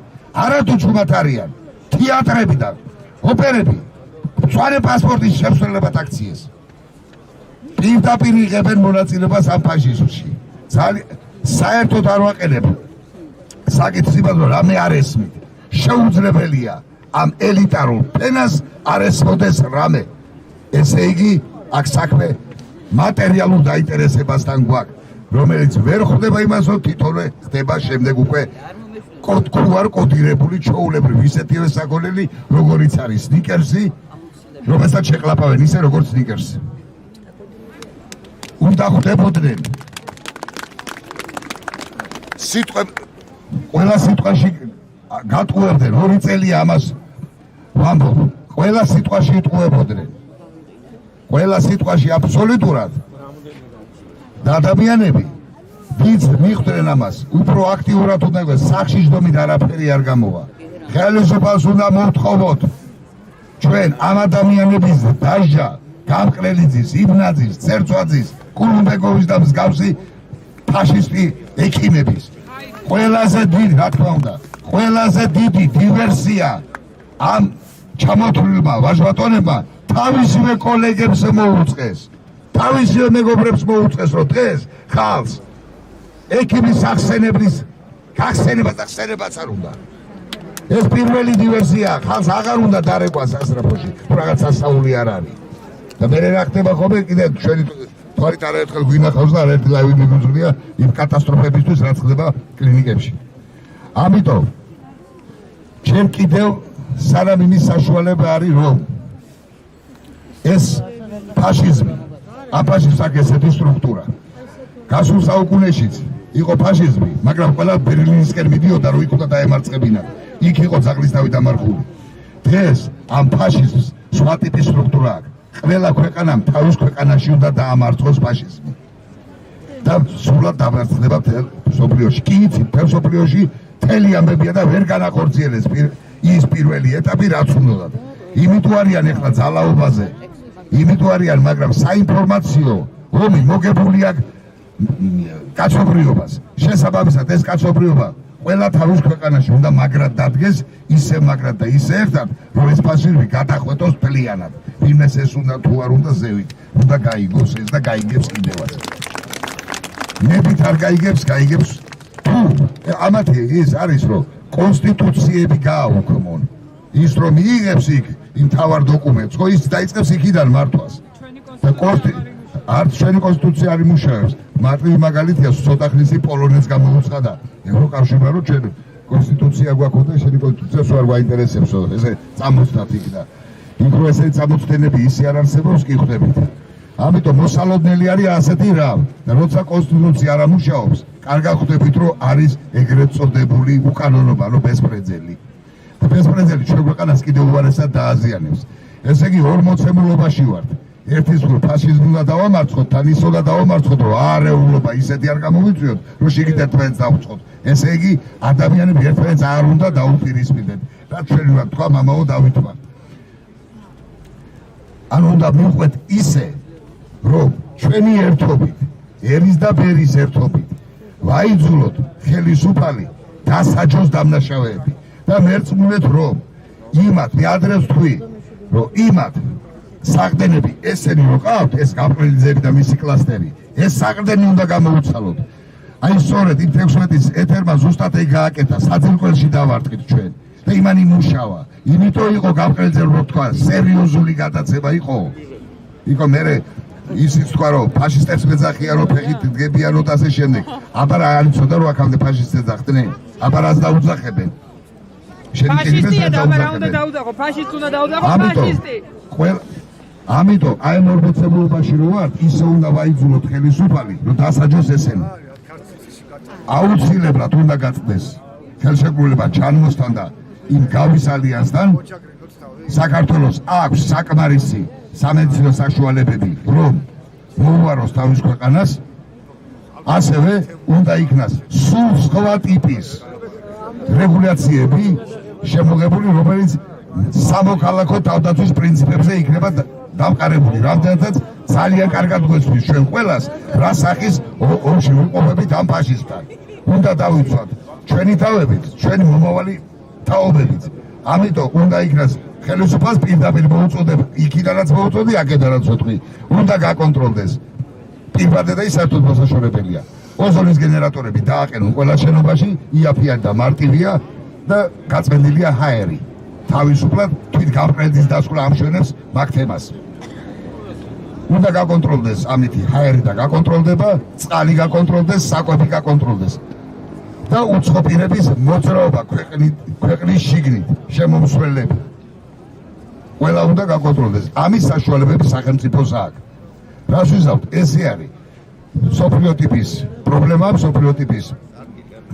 Speaker 11: არათუ ჩუმად არიან. თეატრები და ოპერები მწვანე პასპორტის შემსვლელებად აქციეს. პირდაპირ იღებენ მონაწილეობას ამ ფაშიზმში. საერთოდ არ ვაყენებ საკითხს იმას, რომ რამე არ ესმით. შეუძლებელია ამ ელიტარულ ფენას არ ესმოდეს რამე. ესე იგი, აქ საქმე მატერიალურ დაინტერესებასთან გვაქვს, რომელიც ვერ ხვდება იმას, რომ თვითონვე ხდება შემდეგ უკვე კოდკუარ კოდირებული ჩვეულებრივი ისეთივე საქონელი, როგორიც არის სნიკერსი, რომელსაც შეყლაპავენ ისე როგორც სნიკერსი. უნდა ხვდებოდნენ ყველა სიტყვაში გატყუებდნენ, 2 წელია ამას ვამბობ, ყველა სიტყვაში იტყუებოდნენ. ყველა სიტყვაში აბსოლუტურად და ადამიანები ვინც მიხვდნენ ამას, უფრო აქტიურად უნდა იყოს, სახში ჯდომით არაფერი არ გამოვა. ხელისუფალს უნდა მოვთხოვოთ ჩვენ ამ ადამიანების დასჯა, გამყრელიძის, იბნაძის, ცერცვაძის, კულუმბეკოვის და მსგავსი ფაშისტი ექიმების. ყველაზე დიდი, რა თქმა უნდა, ყველაზე დიდი დივერსია ამ ჩამოთვლილმა ვაჟბატონებმა თავისივე კოლეგებს მოუწყეს, თავისივე მეგობრებს მოუწყეს, რომ დღეს ხალხს ექიმის გახსენება და ხსენებაც არ უნდა. ეს პირველი დივერსია, ხალხს აღარ უნდა დარეკვა სასწრაფოში, თუ რაღაც სასწაული არ არის. და მე რა ხდება ხოლმე კიდე ჩვენი თვალით არაერთხელ გვინახავს და არაერთი ლაივი მიგვიწვია იმ კატასტროფებისთვის, რაც ხდება კლინიკებში. ამიტომ ჩვენ კიდევ სანამ იმის საშუალება არის, რომ ეს ფაშიზმი, ამ ფაშიზმს აქვს ესეთი სტრუქტურა. გასულ საუკუნეშიც იყო ფაშიზმი, მაგრამ ყველა ბერლინისკენ მიდიოდა, რომ იქ უნდა დაემარცხებინა. იქ იყო ძაღლისთავი დამარხული. დღეს ამ ფაშიზმს სხვა ტიპის სტრუქტურა აქვს. ყველა ქვეყანამ თავის ქვეყანაში უნდა დაამარცხოს ფაშიზმი. და სრულად დამარცხება მთელ მსოფლიოში. კი იცით, მთელ მსოფლიოში მთელი ამბებია და ვერ განახორციელეს ის პირველი ეტაპი, რაც უნდა. იმიტომ არიან ეხლა ძალაობაზე, იმიტომ არიან, მაგრამ საინფორმაციო ომი მოგებული აქვს კაცობრიობას. შესაბამისად ეს კაცობრიობა ყველა თავის ქვეყანაში უნდა მაგრად დადგეს, ისე მაგრად და ისე ერთად, რომ ეს ფაშიზმი გადახვეტოს მთლიანად. იმეს ეს უნდა თუ არ უნდა ზევით, უნდა გაიგოს ეს და გაიგებს კიდევაც. ნებით არ გაიგებს, გაიგებს თუ ამათი ის არის, რომ კონსტიტუციები გააუქმონ. ის რომ მიიღებს იქ იმ თავარ დოკუმენტს, ხო ის დაიწყებს იქიდან მართვას. და არც ჩვენი კონსტიტუცია არ იმუშავებს. მარტივი მაგალითია, ცოტა ხნის პოლონეთს გამოუცხადა ევროკავშირმა, რომ ჩვენ კონსტიტუცია გვაქვს და შენი კონსტიტუციას არ გვაინტერესებსო. ესე წამოსდათ იქ და იქ რომ ესე წამოწდენები ისე არ არსებობს, კი ხვდებით. ამიტომ მოსალოდნელი არის ასეთი რამ და როცა კონსტიტუცია არ ამუშავებს, კარგად ხვდებით, რომ არის ეგრეთ წოდებული უკანონობა, რომ ბესპრეცედენტი. ბესპრეცედენტი ჩვენ ქვეყანას კიდევ უარესად დააზიანებს. ესე იგი ორ მოცემულობაში ვართ. ერთის მხრივ ფაშიზმი უნდა დავამარცხოთ, თან ის უნდა დავამარცხოთ, რომ არეულობა ისეთი არ გამოვიწვიოთ, რომ შიგნით ერთმანეთს დავუწყოთ. ესე იგი ადამიანები ერთმანეთს არ უნდა დაუპირისპირდეთ. რაც ჩვენ უნდა თქვა, მამაო დავითვა. ანუ უნდა მივყვეთ ისე, რომ ჩვენი ერთობით, ერის და ბერის ერთობით ვაიძულოთ ხელისუფალი დასაჯოს დამნაშავეები და მერწმუნეთ, რომ იმათ, მე ადრე ვთქვი, რომ იმათ საყრდენები ესენი რო ყავთ, ეს გაპრილიძეები და მისი კლასტერი, ეს საყრდენი უნდა გამოუცალოთ. აი სწორედ იმ 16-ის ეთერმა ზუსტად ეგ გააკეთა, საძირკველში დავარტყით ჩვენ და იმან იმუშავა. იმიტომ იყო გაპრილიძე რო თქვა, სერიოზული გადაცემა იყო. იყო მერე ისიც თქვა, რომ ფაშისტებს მეძახიან, რომ ფეხით დგებიანოთ ასე შემდეგ. აბა რა არ იცოდა, რომ აქამდე ფაშისტს ეძახდნენ? აბა რას დაუძახებენ?
Speaker 12: ფაშისტია და აბა რა უნდა დაუძახო? ფაშისტს უნდა დაუძახო ფაშისტი.
Speaker 11: ამიტომ აი ამ ორ მოცემულობაში რო ვართ, ისე უნდა ვაიძულოთ ხელისუფალი, რომ დასაჯოს ესენი. აუცილებლად უნდა გაწდეს ხელშეკრულება ჩანმოსთან და იმ გავის ალიანსთან საქართველოს აქვს საკმარისი სამედიცინო საშუალებები, რომ მოუაროს თავის ქვეყანას, ასევე უნდა იქნას სულ სხვა ტიპის რეგულაციები შემოღებული, რომელიც სამოქალაქო თავდაცვის პრინციპებზე იქნება დამყარებული. რამდენადაც ძალიან კარგად გვესმის ჩვენ ყველას, რა სახის ომში ვიმყოფებით ამ ფაშისტთან. უნდა დავიცვათ ჩვენი თავებით, ჩვენი მომავალი თაობებით. ამიტომ უნდა იქნას ხელისუფალს პირდაპირ მოუწოდება, იქიდანაც მოუწოდი, აქედანაც ვთქვი, უნდა გაკონტროლდეს. პირბადე და ის საერთოდ მოსაშორებელია. ოზონის გენერატორები დააყენონ ყველა შენობაში, იაფიანი და მარტივია და გაწმენდილია ჰაერი. თავისუფლად თვით გამყრელის დასკვნა ამშვენებს მაგ თემას. უნდა გაკონტროლდეს ამითი ჰაერი და გაკონტროლდება, წყალი გაკონტროლდეს, საკვები გაკონტროლდეს. და უცხო პირების მოძრაობა ქვეყნის შიგნით, შემომსვლელები. ყველა უნდა გაკონტროლდეს. ამის საშუალებები სახელმწიფოს აქვს. რას ვიზავთ? ესე არის სოფლიო ტიპის პრობლემა, სოფლიო ტიპის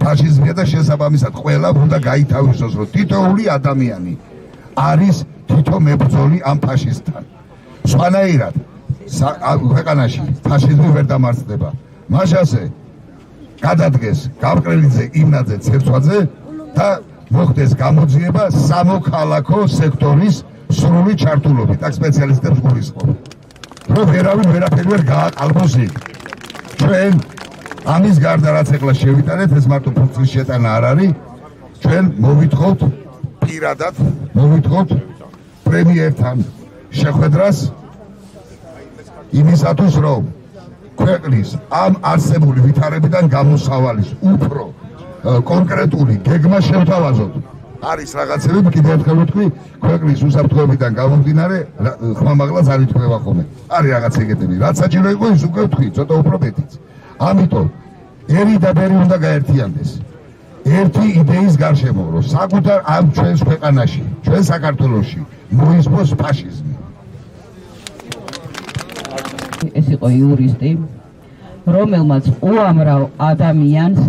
Speaker 11: ფაშიზმია და შესაბამისად ყველა უნდა გაითავისოს, რომ თითოეული ადამიანი არის თითო მებრძოლი ამ ფაშისტთან. სხვანაირად ქვეყანაში ფაშიზმი ვერ დამარცხდება. მაშასე გადადგეს გაბრყრელიძე, იმნაძე, ცერცვაძე და მოხდეს გამოძიება სამოქალაქო სექტორის სრული ჩართულობით. აქ სპეციალისტებს გულისხმობ, რომ ვერავინ ვერაფერი ვერ გააყალბოს იქ. ჩვენ ამის გარდა რაც ეხლა შევიტანეთ, ეს მარტო ფუნქციის შეტანა არ არის. ჩვენ მოვითხოვთ პირადად, მოვითხოვთ პრემიერთან შეხვედრას იმისათვის, რომ ქვეყნის ამ არსებული ვითარებიდან გამოსავალის უფრო კონკრეტული გეგმა შევთავაზოთ. არის რაღაცები, კიდევ ერთხელ ვთქვი, ქვეყნის უსაფრთხოებიდან გამომდინარე, ხმამაღლაც არ ითვლება ხოლმე. არის რაღაც ეგეთები, რაც საჭირო იყო, ის უკვე ვთქვი, ცოტა უფრო მეტიც. ამიტომ ერი და ბერი უნდა გაერთიანდეს. ერთი იდეის გარშემო, რომ საკუთარ ამ ჩვენს ქვეყანაში, ჩვენ საქართველოში მოისმოს ფაშიზმი.
Speaker 9: ეს იყო იურისტი, რომელმაც უამრავ ადამიანს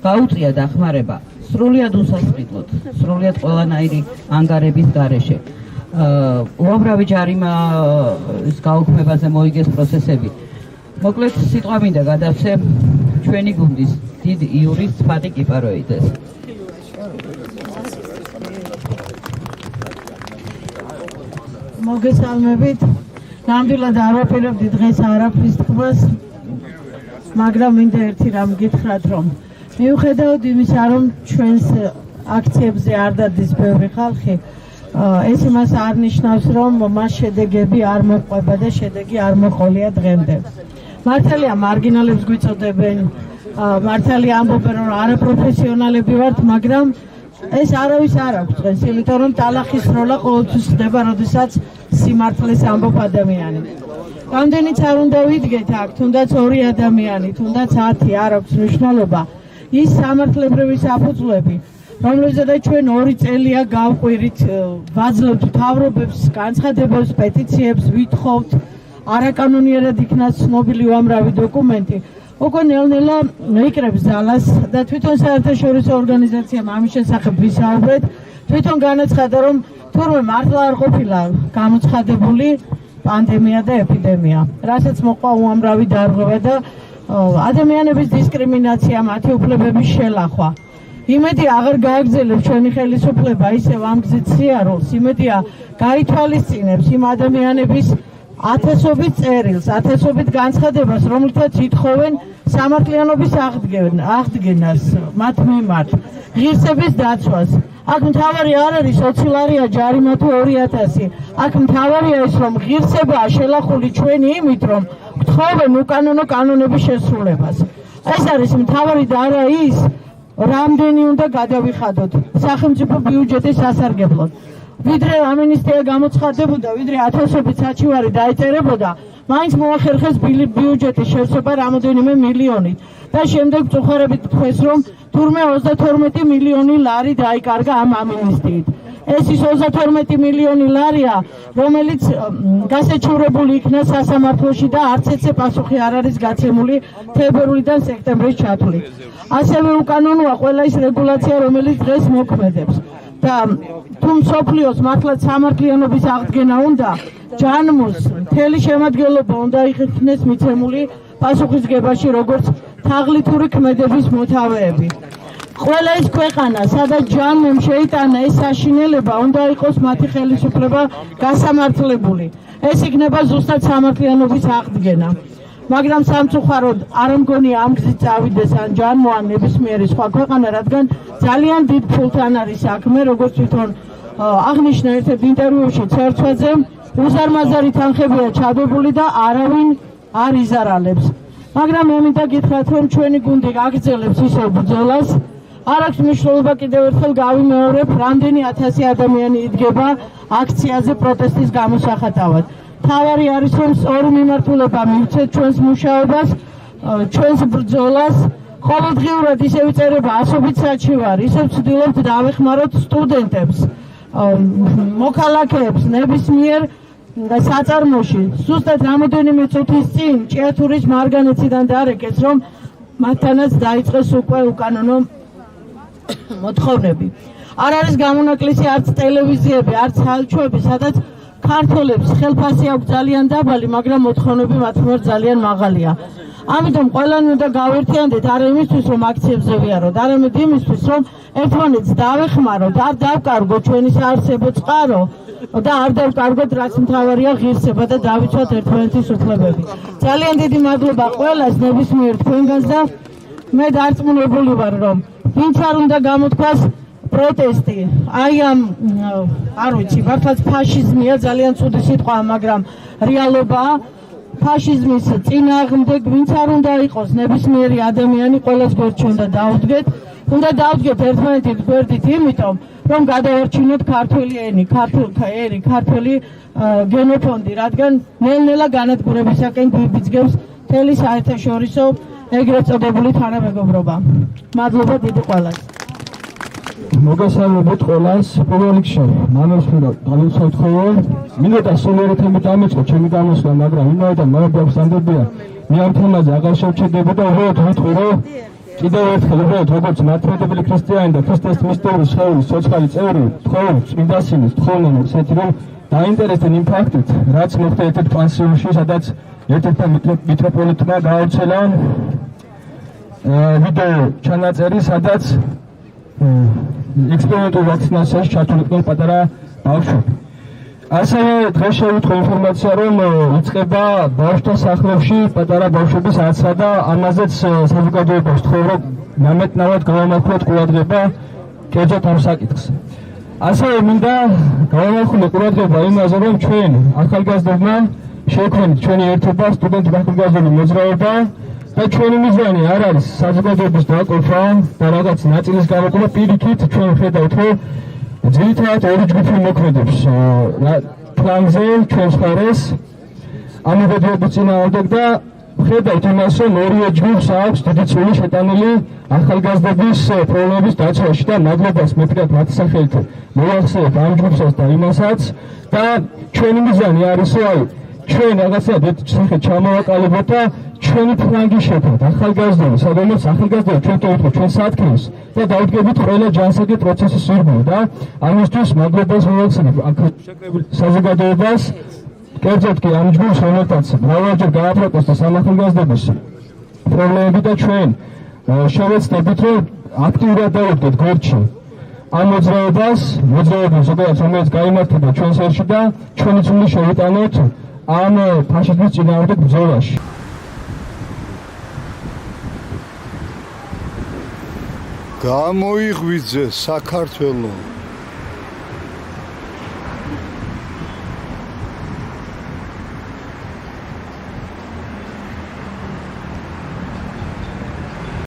Speaker 9: გაუწია დახმარება სრულიად უსასყიდლოდ, სრულიად ყველანაირი ანგარების გარეშე. უამრავი ჯარიმის გაუქმებაზე მოიგეს პროცესები. მოკლედ სიტყვა მინდა გადავცე ჩვენი გუნდის დიდ იურისტ ფატი კიპაროიძეს.
Speaker 12: მოგესალმებით. ნამდვილად არ ვაპირებდი დღეს არაფრის თქმას, მაგრამ მინდა ერთი რამ გითხრათ, რომ მიუხედავად იმისა, რომ ჩვენს აქციებზე არ დადის ბევრი ხალხი, ეს იმას არ ნიშნავს, რომ მას შედეგები არ მოყვება და შედეგი არ მოყოლია დღემდე. მართალია მარგინალებს გვიწოდებენ, მართალია ამბობენ, რომ არაპროფესიონალები ვართ, მაგრამ ეს არავის არ აქვს დღეს, იმიტომ რომ ტალახის როლა ყოველთვის ხდება, როდესაც სიმართლეს ამბობ ადამიანი. რამდენიც არ უნდა ვიდგეთ აქ, თუნდაც 2 ადამიანი, თუნდაც 10 არ აქვს მნიშვნელობა. ის სამართლებრივი საფუძვლები, რომელზედაც ჩვენ 2 წელია გავყვირით, ვაძლევთ მთავრობებს, განცხადებებს, პეტიციებს, ვითხოვთ, არაკანონიერად იქნა ცნობილი უამრავი დოკუმენტი, უკვე ნელ-ნელა იკრებს ძალას და თვითონ საერთაშორისო ორგანიზაციამ ამის შესახებ ვისაუბრეთ, თვითონ განაცხადა, რომ თურმე მართლა არ ყოფილა გამოცხადებული პანდემია და ეპიდემია, რასაც მოყვა უამრავი დარღვევა და ადამიანების დისკრიმინაცია, მათი უფლებების შელახვა. იმედი აღარ გააგრძელებს ჩვენი ხელისუფლება ისევ ამ გზით სიარულს, იმედია გაითვალისწინებს იმ ადამიანების ათასობით წერილს, ათასობით განცხადებას, რომლითაც ითხოვენ სამართლიანობის აღდგენას მათ მიმართ, ღირსების დაცვას. აქ მთავარი არ არის 20 ლარია ჯარიმა თუ 2000. აქ მთავარია ის, რომ ღირსებაა შელახული ჩვენი იმით, რომ გთხოვენ უკანონო კანონების შესრულებას. ეს არის მთავარი და არა ის, რამდენი უნდა გადავიხადოთ სახელმწიფო ბიუჯეტის სასარგებლოდ. ვიდრე ამინისტია გამოცხადებოდა, ვიდრე ათასობით საჩივარი დაეწერებოდა, მაინც მოახერხეს ბიუჯეტის შევსება რამოდენიმე მილიონით და შემდეგ წუხარებით თქვეს, რომ თურმე 32 მილიონი ლარი დაიკარგა ამ ამინისტიით. ეს ის 32 მილიონი ლარია, რომელიც გასაჩივრებული იქნა სასამართლოში და არც ეცე პასუხი არ არის გაცემული თებერვლიდან სექტემბრის ჩათვლით. ასევე უკანონოა ყველა ის რეგულაცია, რომელიც დღეს მოქმედებს. და თუ მსოფლიოს მართლაც სამართლიანობის აღდგენა უნდა, ჯანმოს მთელი შემადგენლობა უნდა იქნეს მიცემული პასუხისგებაში, როგორც თაღლითური ქმედების მოთავეები. ყველა ის ქვეყანა, სადაც ჯანმემ შეიტანა ეს საშინელება, უნდა იყოს მათი ხელისუფლება გასამართლებული. ეს იქნება ზუსტად სამართლიანობის აღდგენა. მაგრამ სამწუხაროდ არ მგონია ამ გზით წავიდეს ან ჯანმო ან ნებისმიერი სხვა ქვეყანა, რადგან ძალიან დიდ ფულთან არის საქმე, როგორც თვითონ აღნიშნა ერთ-ერთ ინტერვიუში ცერცვაძემ, უზარმაზარი თანხებია ჩადებული და არავინ არ იზარალებს. მაგრამ მე მინდა გითხრათ, რომ ჩვენი გუნდი გაგრძელებს ისევ ბრძოლას. არ აქვს მნიშვნელობა კიდევ ერთხელ გავიმეორებ, რამდენი 1000 ადამიანი იდგება აქციაზე პროტესტის გამოსახატავად. თავარი არის, რომ სწორი მიმართულება მივცეთ ჩვენს მუშაობას, ჩვენს ბრძოლას. ყოველდღიურად ისევ იწერება ასობით საჩივარი, ისევ ვცდილობთ დავეხმაროთ სტუდენტებს, მოქალაქეებს ნებისმიერ საწარმოში. ზუსტად რამოდენიმე წუთის წინ ჭიათურის მარგანეციდან დარეკეს, რომ მათთანაც დაიწყეს უკვე უკანონო მოთხოვნები. არ არის გამონაკლისი არც ტელევიზიები, არც სალჩოები, სადაც ქართველებს ხელფასი აქვს ძალიან დაბალი, მაგრამ მოთხოვნები მათ მიმართ ძალიან მაღალია. ამიტომ ყველანი უნდა გავერთიანდეთ არა იმისთვის, რომ აქციებზე ვიაროთ, არამედ იმისთვის, რომ ერთმანეთს დავეხმაროთ, არ დავკარგოთ ჩვენი საარსებო წყარო და არ დავკარგოთ, რაც მთავარია ღირსება და დავიცვათ ერთმანეთის უფლებები. ძალიან დიდი მადლობა ყველას ნებისმიერ თქვენგანს და მე დარწმუნებული ვარ, რომ ვინც არ უნდა გამოთქვას პროტესტი, აი ამ არ ვიცი, მართლაც ფაშიზმია, ძალიან ცუდი სიტყვაა, მაგრამ რეალობაა. ფაშიზმის წინააღმდეგ ვინც არ უნდა იყოს ნებისმიერი ადამიანი, ყველას გვერდში უნდა დავუდგეთ. უნდა დავუდგეთ ერთმანეთის გვერდით, იმიტომ რომ გადავარჩინოთ ქართული ენა, ქართული გენოფონდი, რადგან ნელ-ნელა განადგურებისაკენ გვიბიძგებს მთელი საერთაშორისო ეგრეთ წოდებული თანამეგობრობა. მადლობა დიდი ყველას.
Speaker 13: მოგესალმებით ყველას. პირველ რიგში მამებს მინდა გამოსათხოვო. მინდა სულიერი თემით ამეწყო ჩემი გამოსვლა, მაგრამ იმავდან მოგესალმებია. მე ამ თემაზე აღარ შევჩერდები და უბრალოდ ვიტყვი, რომ კიდევ ერთხელ უბრალოდ როგორც მართლმადიდებელი ქრისტიანი და ქრისტეს მისტერიის სხეულის სოციალური წევრი, თხოვენ წმინდასინებს, თხოვენ ესეთი, რომ დაინტერესდნენ იმ ფაქტით, რაც მოხდა ერთ-ერთ პანსიონში, სადაც ერთ-ერთმა მიტროპოლიტმა გაავრცელა ვიდეო ჩანაწერი, სადაც ექსპერიმენტულ ვაქცინაციაში ჩართულიყვნენ პატარა ბავშვები. ასევე დღეს შევიტყო ინფორმაცია, რომ იწყება ბავშვთა სახლებში პატარა ბავშვების აცრა და ამაზეც საზოგადოებას ვთხოვ, რომ ნამეტნავად გავამართლოთ ყურადღება კერძოდ ამ საკითხს. ასევე მინდა გავამართლოთ ყურადღება იმაზე, რომ ჩვენ ახალგაზრდებმა შევქმნით ჩვენი ერთობა, სტუდენტთა ახალგაზრდული მოძრაობა და ჩვენი მიზანი არ არის საზოგადოების დაყოფა და რაღაც ნაწილის გამოყოფა, პირიქით ჩვენ ვხედავთ, რომ ძირითადად ორი ჯგუფი მოქმედებს ფლანგზე ჩვენს მხარეს ამ მოგებების წინააღმდეგ და ვხედავთ იმას, რომ ორივე ჯგუფს აქვს დიდი წვლილი შეტანილი ახალგაზრდების პრობლემების დაცვაში და მადლობას მეფრად მათი სახელით მოვახსენებ ამ ჯგუფსაც და იმასაც და ჩვენი მიზანი არის, რომ ჩვენ რაღაცა სახით ჩამოვაკალებოთ და ჩვენი ფლანგი შექმნათ ახალგაზრდები, სადაც ახალგაზრდები ჩვენ თვითონ ჩვენ სათქმელს და დავდგებით ყველა ჯანსაღი პროცესის ირგვლივ და ამისთვის მადლობას მოვაქცევთ შეკრებილ საზოგადოებას, კერძოდ კი ამ ჯგუფს, რომელთაც მრავალჯერ გააფრაკოს და ახალგაზრდების პრობლემები და ჩვენ შევეცდებით, რომ აქტიურად დავდგეთ გვერდში ამ მოძრაობას ზოგადად რომელიც გაიმართება ჩვენს ერში და ჩვენი წვლილი შევიტანოთ ამ ფაშიზმის წინააღმდეგ ბრძოლაში.
Speaker 14: გამოიღვიძე საქართველო